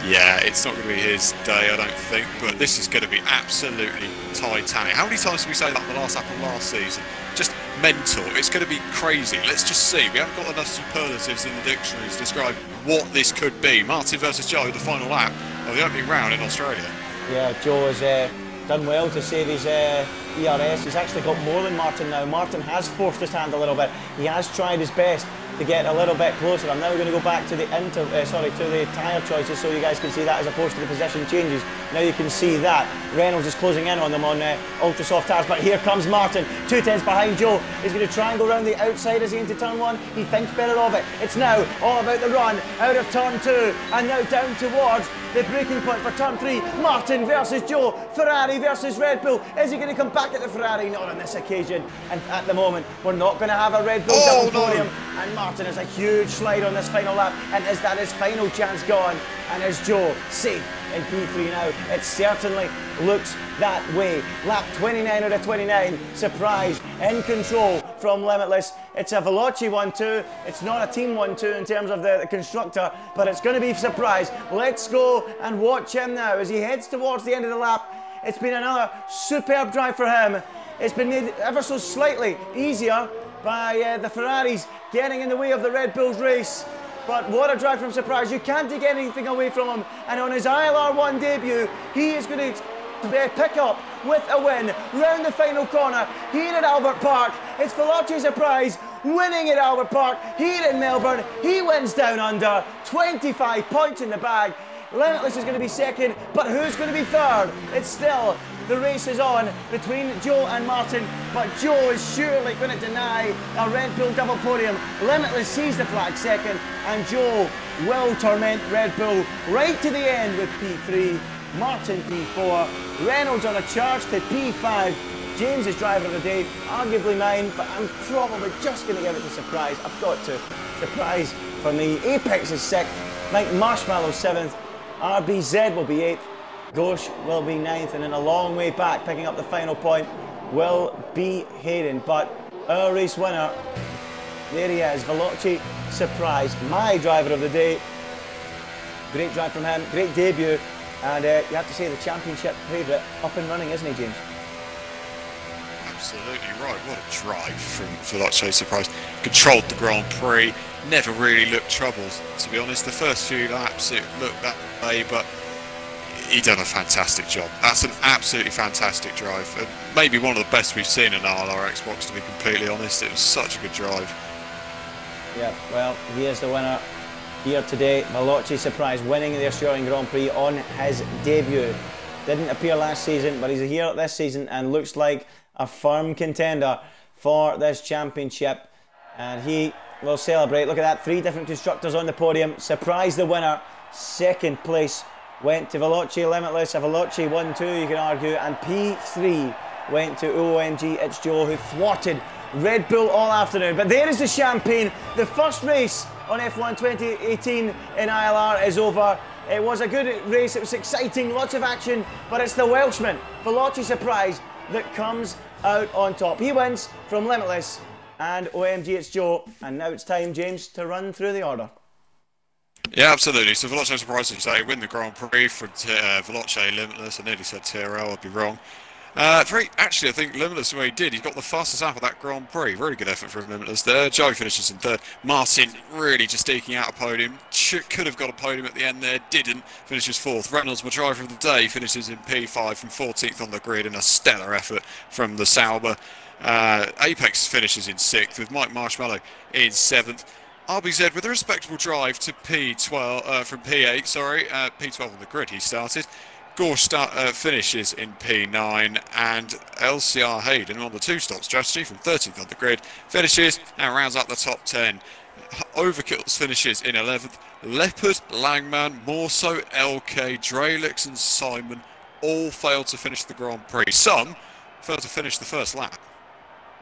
yeah, it's not going to be his day, I don't think. But this is going to be absolutely titanic. How many times did we say that in the last lap of last season? Just mental. It's going to be crazy. Let's just see. We haven't got enough superlatives in the dictionary to describe what this could be. Martin versus Joe, the final lap of the opening round in Australia. Yeah, Joe has done well to save his ERS. He's actually got more than Martin now. Martin has forced his hand a little bit. He has tried his best to get a little bit closer. I'm now going to go back to the tyre choices so you guys can see that as opposed to the position changes. Now you can see that Reynolds is closing in on them on ultra soft tyres, but here comes Martin, 2 tenths behind Joe. He's going to try and go around the outside as he into turn 1. He thinks better of it. It's now all about the run out of turn 2 and now down towards the braking point for turn 3. Martin versus Joe, Ferrari versus Red Bull. Is he going to come back at the Ferrari? Not on this occasion. And at the moment, we're not going to have a Red Bull double podium. And Martin has a huge slide on this final lap. And is that his final chance gone? And is Joe safe in P3 now? It certainly looks that way. Lap 29 out of 29. Surprise in control from Limitless. It's a Veloci 1-2. It's not a team 1-2 in terms of the constructor, but it's going to be Surprise. Let's go and watch him now as he heads towards the end of the lap. It's been another superb drive for him. It's been made ever so slightly easier by the Ferraris getting in the way of the Red Bull's race. But what a drive from Surprise. You can't take anything away from him. And on his ILR1 debut, he is going to pick up with a win round the final corner here at Albert Park. It's Veloci Surprise winning at Albert Park here in Melbourne. He wins down under, 25 points in the bag. Limitless is going to be second, but who's going to be third? It's still The race is on between Joe and Martin, but Joe is surely going to deny a Red Bull double podium. Limitless sees the flag second, and Joe will torment Red Bull right to the end with P3, Martin P4, Reynolds on a charge to P5. James is driver of the day, arguably mine, but I'm probably just going to give it to Surprise. I've got to. Surprise for me. Apex is 6th, Mike Marshmallow 7th, RBZ will be 8th, Ghosh will be 9th, and then a long way back, picking up the final point, will be Hayden. But our race winner, there he is, Veloci Surprise, my driver of the day. Great drive from him, great debut, and you have to say the championship favourite up and running, isn't he, James? Absolutely right. What a drive from Veloci Surprise. Controlled the Grand Prix. Never really looked troubled, to be honest. The first few laps it looked that way, but he done a fantastic job. That's an absolutely fantastic drive. And maybe one of the best we've seen in ILR Xbox, to be completely honest. It was such a good drive. Yeah, well, he is the winner here today. Veloci Surprise winning the Australian Grand Prix on his debut. Didn't appear last season, but he's here this season and looks like a firm contender for this championship, and he will celebrate. Look at that, 3 different constructors on the podium. Surprise the winner. 2nd place went to Veloci Limitless. A Veloci 1-2, you can argue, and P3 went to OMG It's Joe, who thwarted Red Bull all afternoon. But there is the champagne. The first race on F1 2018 in ILR is over. It was a good race, it was exciting, lots of action, but it's the Welshman, Veloci Surprise, that comes out on top. He wins from Limitless and OMG It's Joe. And now it's time, James, to run through the order. Yeah, absolutely. So Veloci Surprise, as you say, win the Grand Prix from Veloci Limitless. I nearly said TRL, I'd be wrong. Actually, I think Limitless, the way he did, he got the fastest lap of that Grand Prix. Really good effort from Limitless there. Joe finishes in 3rd. Martin really just eking out a podium. Could have got a podium at the end there, didn't. Finishes 4th. Reynolds, my driver of the day, finishes in P5 from 14th on the grid in a stellar effort from the Sauber. Apex finishes in 6th with Mike Marshmallow in 7th. RBZ with a respectable drive to P12 from P8. P12 on the grid he started. Ghosh finishes in P9, and LCR Hayden on the 2-stop strategy from 13th on the grid finishes and rounds up the top 10. Overkills finishes in 11th. Leopard, Langman, Morso, LK, Drelix and Simon all failed to finish the Grand Prix. Some failed to finish the first lap.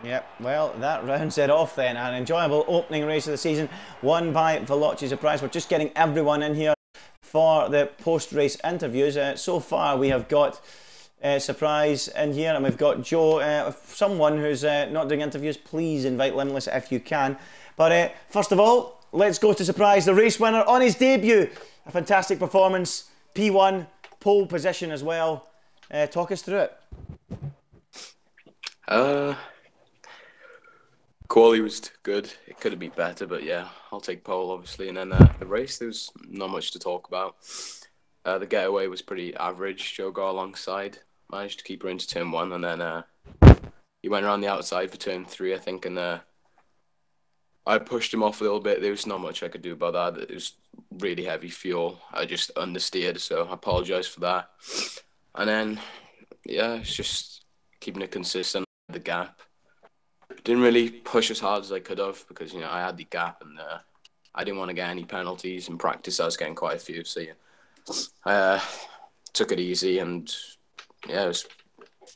Yep, well, that rounds it off then. An enjoyable opening race of the season, won by Veloci Surprise. We're just getting everyone in here for the post-race interviews. So far we have got Surprise in here, and we've got Joe. Someone who's not doing interviews, please invite Limitless if you can. But first of all, let's go to Surprise, the race winner on his debut. A fantastic performance, P1, pole position as well. Talk us through it. Quali was good. It could have been better, but yeah, I'll take pole, obviously. And then the race, there was not much to talk about. The getaway was pretty average. Joe got alongside, managed to keep her into turn 1, and then he went around the outside for turn 3, I think, and I pushed him off a little bit. There was not much I could do about that. It was really heavy fuel. I just understeered, so I apologise for that. And then, yeah, it's just keeping it consistent, the gap. Didn't really push as hard as I could have because, you know, I had the gap and I didn't want to get any penalties. In practice, I was getting quite a few. So, yeah, I took it easy and, yeah, it was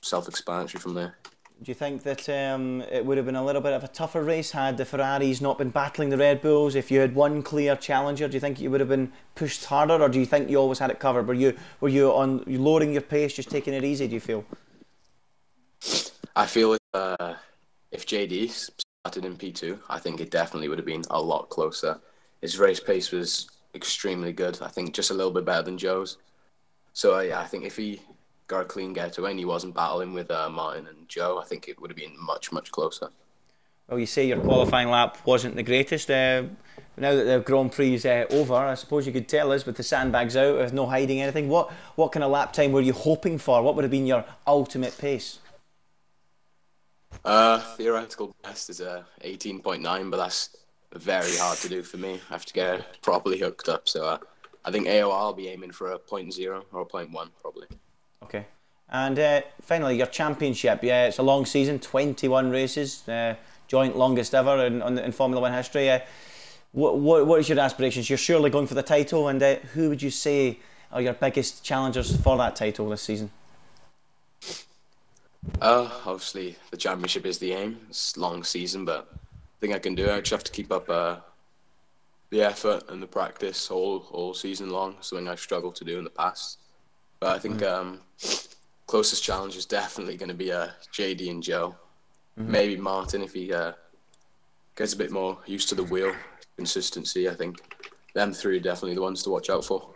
self-explanatory from there. Do you think that it would have been a little bit of a tougher race had the Ferraris not been battling the Red Bulls? If you had one clear challenger, do you think you would have been pushed harder, or do you think you always had it covered? Were you lowering your pace, just taking it easy, do you feel? I feel if JD started in P2, I think it definitely would have been a lot closer. His race pace was extremely good. I think just a little bit better than Joe's. So, yeah, I think if he got a clean getaway and he wasn't battling with Martin and Joe, I think it would have been much, much closer. Well, you say your qualifying lap wasn't the greatest. Now that the Grand Prix is over, I suppose you could tell us, with the sandbags out, with no hiding anything, what kind of lap time were you hoping for? What would have been your ultimate pace? Theoretical best is 18.9, but that's very hard to do for me. I have to get it properly hooked up. So I think AOR will be aiming for a 0.0 or a 0.1 probably. Okay. And finally, your championship. Yeah, it's a long season, 21 races, joint longest ever in Formula One history. What is your aspirations? You're surely going for the title, and who would you say are your biggest challengers for that title this season? Obviously, the championship is the aim. It's a long season, but I think I can do it. I just have to keep up the effort and the practice all season long, something I've struggled to do in the past. But I think closest challenge is definitely going to be JD and Joe. Maybe Martin if he gets a bit more used to the wheel. Consistency, I think them three are definitely the ones to watch out for.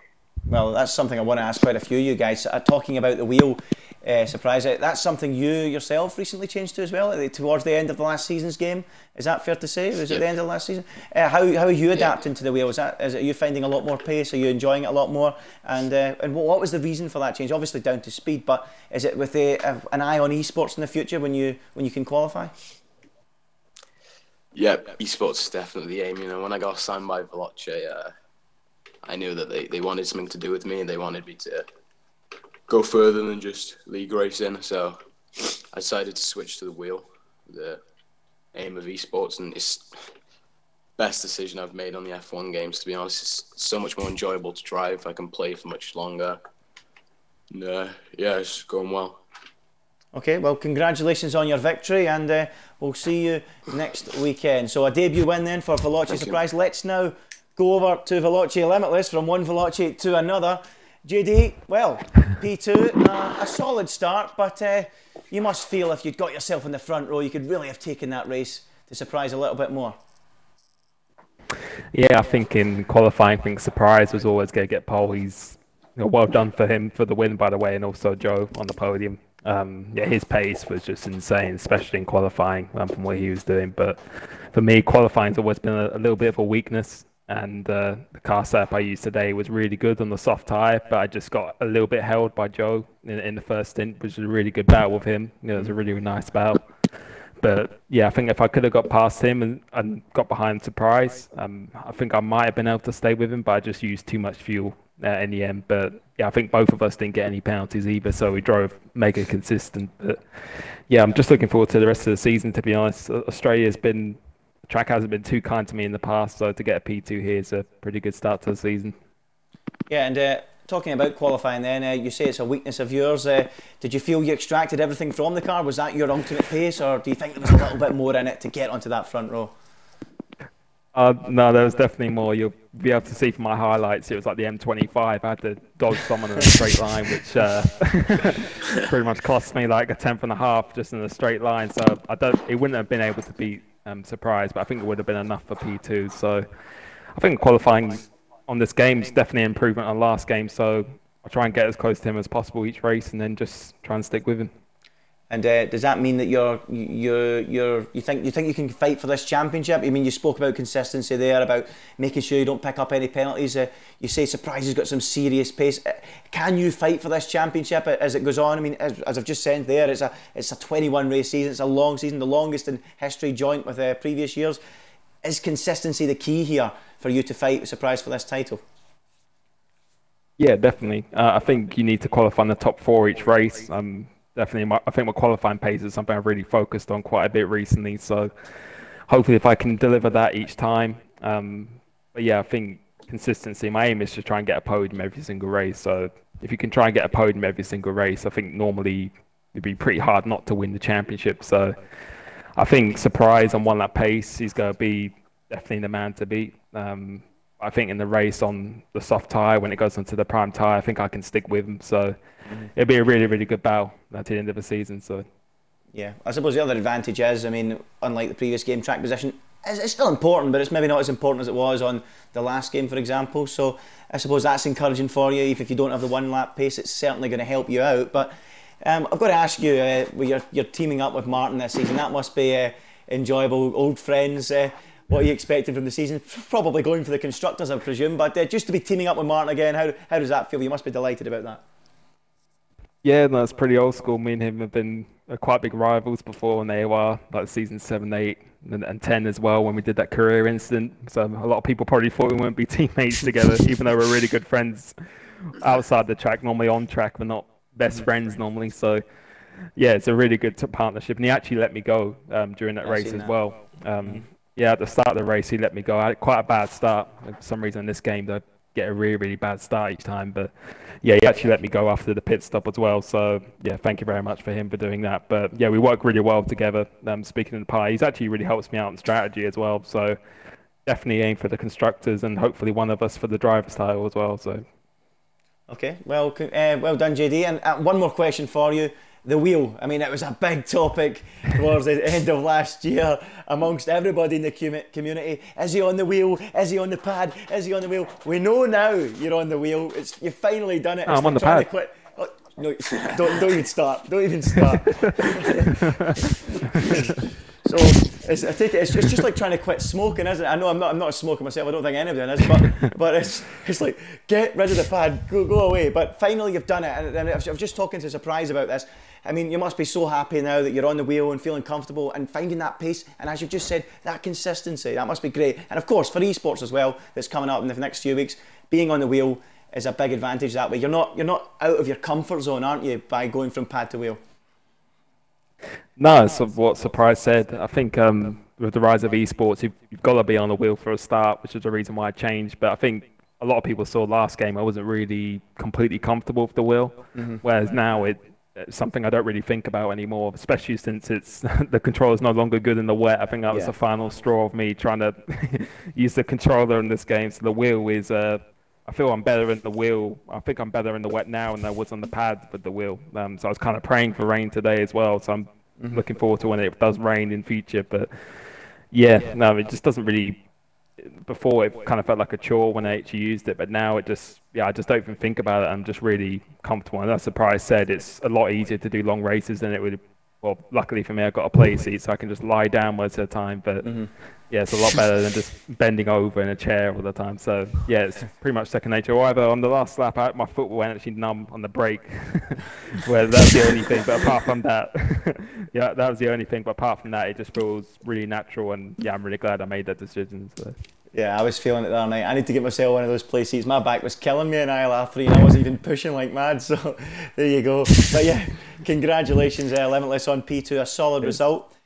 Well, that's something I want to ask quite a few of you guys. Talking about the wheel, surprise, that's something you yourself recently changed to as well, towards the end of the last season's game. Is that fair to say? Was it the end of the last season? How are you adapting to the wheel? Is it you finding a lot more pace? Are you enjoying it a lot more? And what was the reason for that change? Obviously down to speed, but is it with an eye on eSports in the future when you can qualify? Yeah, eSports is definitely the aim. You know, when I got signed by Veloce, I knew that they wanted something to do with me, and they wanted me to go further than just league racing. So I decided to switch to the wheel, the aim of eSports, and it's the best decision I've made on the F1 games, to be honest. It's so much more enjoyable to drive. I can play for much longer. And, yeah, it's going well. Okay, well, congratulations on your victory, and we'll see you next weekend. So a debut win then for Veloce Surprise. Let's now go over to Veloce Limitless, from one Veloce to another. JD, well, P2, a solid start, but you must feel if you'd got yourself in the front row, you could really have taken that race to Surprise a little bit more. Yeah, I think in qualifying, I think Surprise was always going to get pole. He's well done for him for the win, by the way, and also Joe on the podium. Yeah, his pace was just insane, especially in qualifying from what he was doing. But for me, qualifying's always been a little bit of a weakness. And the car setup I used today was really good on the soft tyre, but I just got a little bit held by Joe in the first stint, which was a really good battle with him. You know, it was a really, really nice battle. But yeah, I think if I could have got past him and got behind Surprise, I think I might have been able to stay with him, but I just used too much fuel in the end. But yeah, I think both of us didn't get any penalties either, so we drove mega consistent. But yeah, I'm just looking forward to the rest of the season, to be honest. Track hasn't been too kind to me in the past, so to get a P2 here is a pretty good start to the season. Yeah, and talking about qualifying then, you say it's a weakness of yours. Did you feel you extracted everything from the car? Was that your ultimate pace, or do you think there was a little bit more in it to get onto that front row? No, there was definitely more. You'll be able to see from my highlights, it was like the M25. I had to dodge someone in a straight line, which pretty much cost me like a tenth and a half just in a straight line. So it wouldn't have been able to beat Surprise, but I think it would have been enough for P2. So I think qualifying on this game is definitely an improvement on last game. So I'll try and get as close to him as possible each race, and then just try and stick with him. And does that mean that you think you can fight for this championship? I mean, you spoke about consistency there, about making sure you don't pick up any penalties. You say Surprise has got some serious pace. Can you fight for this championship as it goes on? I mean, as I've just said there, it's a 21 race season. It's a long season, the longest in history, joint with previous years. Is consistency the key here for you to fight Surprise for this title? Yeah, definitely. I think you need to qualify in the top 4 each race. Definitely, I think my qualifying pace is something I've really focused on quite a bit recently. So hopefully if I can deliver that each time. But yeah, I think consistency, my aim is to try and get a podium every single race. So if you can try and get a podium every single race, I think normally it'd be pretty hard not to win the championship. So I think Surprise on one lap pace, he's going to be definitely the man to beat. I think in the race on the soft tyre, when it goes onto the prime tyre, I think I can stick with him. So it'll be a really, really good battle at the end of the season. So yeah, I suppose the other advantage is, I mean, unlike the previous game, track position it's still important, but it's maybe not as important as it was on the last game, for example. So I suppose that's encouraging for you. Even if you don't have the one lap pace, it's certainly going to help you out. But I've got to ask you, you're teaming up with Martin this season. That must be enjoyable, old friends. What are you expecting from the season? Probably going for the constructors, I presume, but just to be teaming up with Martin again, how does that feel? You must be delighted about that. Yeah, no, it's pretty old school. Me and him have been quite big rivals before in the AOR, like season 7, 8, and 10 as well, when we did that career incident. So a lot of people probably thought we wouldn't be teammates together, even though we're really good friends outside the track. Normally on track, we're not best friends normally. So yeah, it's a really good partnership. And he actually let me go during that race as well. Yeah, at the start of the race, he let me go. I had quite a bad start. For some reason, in this game, they get a really, really bad start each time. But yeah, he actually let me go after the pit stop as well. So yeah, thank you very much for him for doing that. But yeah, we work really well together. Speaking of the pie, he's actually really helps me out in strategy as well. So definitely aim for the constructors and hopefully one of us for the driver's title as well. So okay, well, well done, JD. And one more question for you. The wheel, I mean, it was a big topic towards the end of last year amongst everybody in the community. Is he on the wheel? Is he on the pad? Is he on the wheel? We know now you're on the wheel. You've finally done it. I'm on the pad. Oh, no, don't even start. Don't even start. So I take it it's just like trying to quit smoking, isn't it? I know I'm not a smoker myself. I don't think anybody is, but it's like get rid of the pad, go away. But finally you've done it, and I was just talking to Surprise about this. I mean, you must be so happy now that you're on the wheel and feeling comfortable and finding that pace. And as you've just said, that consistency, that must be great. And of course, for eSports as well, that's coming up in the next few weeks, being on the wheel is a big advantage that way. You're not out of your comfort zone, aren't you, by going from pad to wheel? No, so what Surprise said. I think with the rise of eSports, you've got to be on the wheel for a start, which is the reason why I changed. But I think a lot of people saw last game, I wasn't really completely comfortable with the wheel, whereas now it's something I don't really think about anymore, especially since it's the controller's no longer good in the wet. I think that was the final straw of me trying to use the controller in this game. So the wheel is, I feel I'm better in the wheel. I think I'm better in the wet now than I was on the pad with the wheel. So I was kind of praying for rain today as well. So I'm looking forward to when it does rain in future. But yeah, no, it just doesn't really. Before it kind of felt like a chore when I actually used it, but now it just, I just don't even think about it. I'm just really comfortable. And that's Surprise said, it's a lot easier to do long races than it would. Well, luckily for me, I've got a play seat, so I can just lie down most of the time. But yeah, it's a lot better than just bending over in a chair all the time. So yeah, it's pretty much second nature. However, on the last lap out, my foot went actually numb on the brake, where that's the only thing. But apart from that, yeah, that was the only thing. But apart from that, it just feels really natural. And yeah, I'm really glad I made that decision. So. Yeah, I was feeling it the other night. I need to get myself one of those play seats. My back was killing me in ILR3 and I wasn't even pushing like mad, so there you go. But yeah, congratulations, Limitless on P2, a solid result.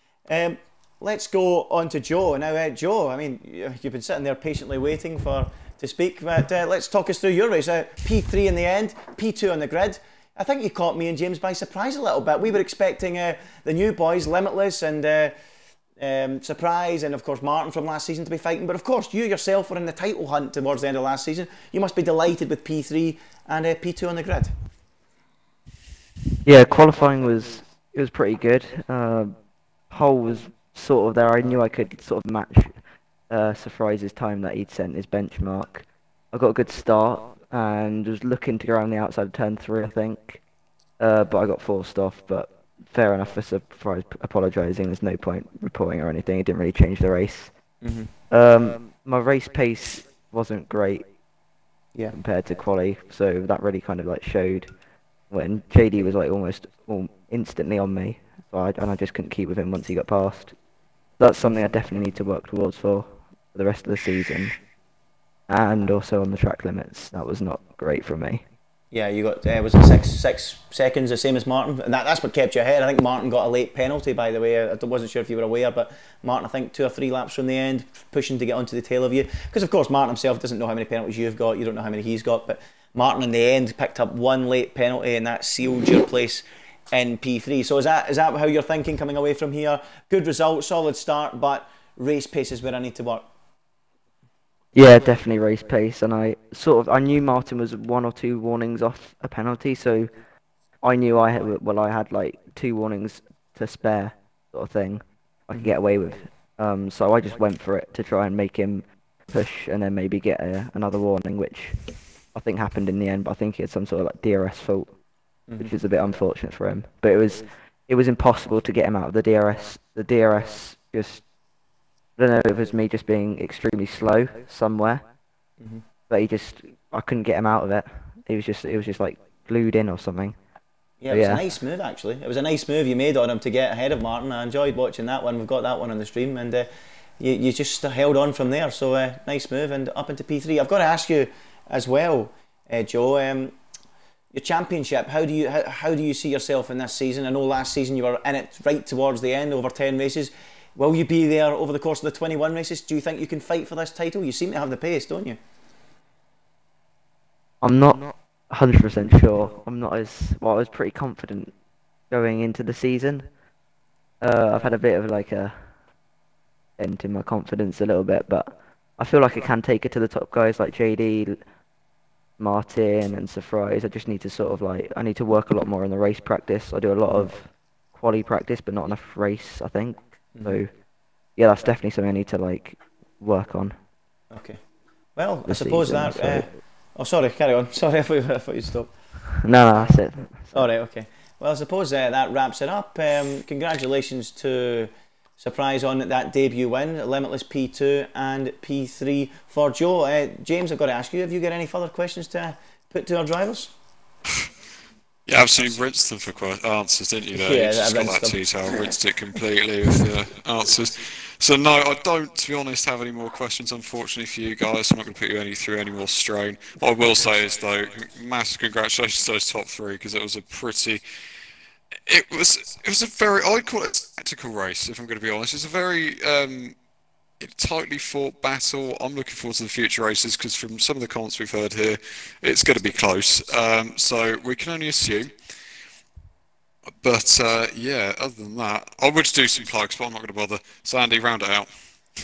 Let's go on to Joe. Now, Joe, I mean, you've been sitting there patiently waiting to speak, but let's talk us through your race. P3 in the end, P2 on the grid. I think you caught me and James by surprise a little bit. We were expecting the new boys, Limitless and Surprise and of course Martin from last season to be fighting, but of course you yourself were in the title hunt towards the end of last season. You must be delighted with P3 and P2 on the grid. Yeah, qualifying was pretty good. Pole was sort of there. I knew I could sort of match Surprise's time that he'd sent his benchmark. I got a good start and was looking to go around the outside of turn 3, I think, but I got forced off. But fair enough for Surprise apologising. There's no point reporting or anything. It didn't really change the race. My race pace wasn't great compared to quali, so that really kind of like showed when JD was like almost instantly on me, and I just couldn't keep with him once he got past. That's something I definitely need to work towards for the rest of the season, and also on the track limits. That was not great for me. Yeah, you got, was it 6 seconds, the same as Martin? And that's what kept you ahead. I think Martin got a late penalty, by the way. I wasn't sure if you were aware, but Martin, I think 2 or 3 laps from the end, pushing to get onto the tail of you. Because, of course, Martin himself doesn't know how many penalties you've got. You don't know how many he's got. But Martin, in the end, picked up 1 late penalty, and that sealed your place in P3. So is that how you're thinking coming away from here? Good result, solid start, but race pace is where I need to work. Yeah, definitely race pace, and I knew Martin was 1 or 2 warnings off a penalty, so I knew I had like 2 warnings to spare, sort of thing. I could get away with, so I just went for it to try and make him push, and then maybe get another warning, which I think happened in the end. But I think he had some sort of like DRS fault, which is a bit unfortunate for him. But it was impossible to get him out of the DRS. The DRS just, I don't know if it was me just being extremely slow somewhere, but I couldn't get him out of it. It was just like glued in or something. Yeah, it was a nice move actually. It was a nice move you made on him to get ahead of Martin. I enjoyed watching that one. We've got that one on the stream, and you just held on from there. So nice move and up into P3. I've got to ask you as well, Joe. your championship. How do you see yourself in this season? I know last season you were in it right towards the end, over 10 races. Will you be there over the course of the 21 races? Do you think you can fight for this title? You seem to have the pace, don't you? I'm not 100% sure. I'm not as well. I was pretty confident going into the season. I've had a bit of like a dent in my confidence a little bit, but I feel like I can take it to the top guys like JD, Martin, and Safrais. I just need to sort of like I need to work a lot more on the race practice. I do a lot of quali practice, but not enough race, I think. So yeah, that's definitely something I need to like work on. Okay. Well, I suppose that. Oh, sorry. Carry on. Sorry, I thought you stopped. No, that's it. All right. Okay. Well, I suppose that wraps it up. Congratulations to Surprise on that debut win, Limitless P2 and P3 for Joe. James, I've got to ask you, have you got any further questions to put to our drivers? You absolutely rinsed them for answers, didn't you? There? Yeah, you just got that detail, rinsed it completely with the answers. So no, I don't, to be honest, have any more questions, unfortunately, for you guys. I'm not going to put you through any more strain. What I will say is, though, massive congratulations to those top three, because it was a pretty... It was a very... I'd call it a tactical race, if I'm going to be honest. It's a very tightly fought battle. I'm looking forward to the future races, because from some of the comments we've heard here, it's going to be close. So we can only assume. But yeah, other than that, I would do some plugs, but I'm not going to bother. So Andy, round it out.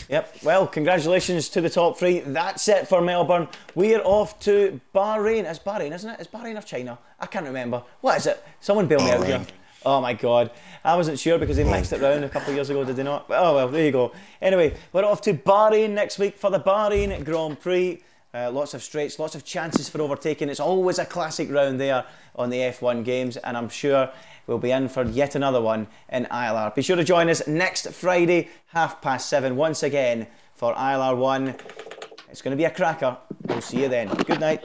Yep, well, congratulations to the top three. That's it for Melbourne. We're off to Bahrain. It's Bahrain, isn't it? It's Bahrain or China? I can't remember. What is it? Someone bail me out here. Oh my God. I wasn't sure because they mixed it round a couple of years ago, did they not? Oh well, there you go. Anyway, we're off to Bahrain next week for the Bahrain Grand Prix. Lots of straights, lots of chances for overtaking. It's always a classic round there on the F1 games, and I'm sure we'll be in for yet another one in ILR. Be sure to join us next Friday, 7:30, once again for ILR1. It's going to be a cracker. We'll see you then. Good night.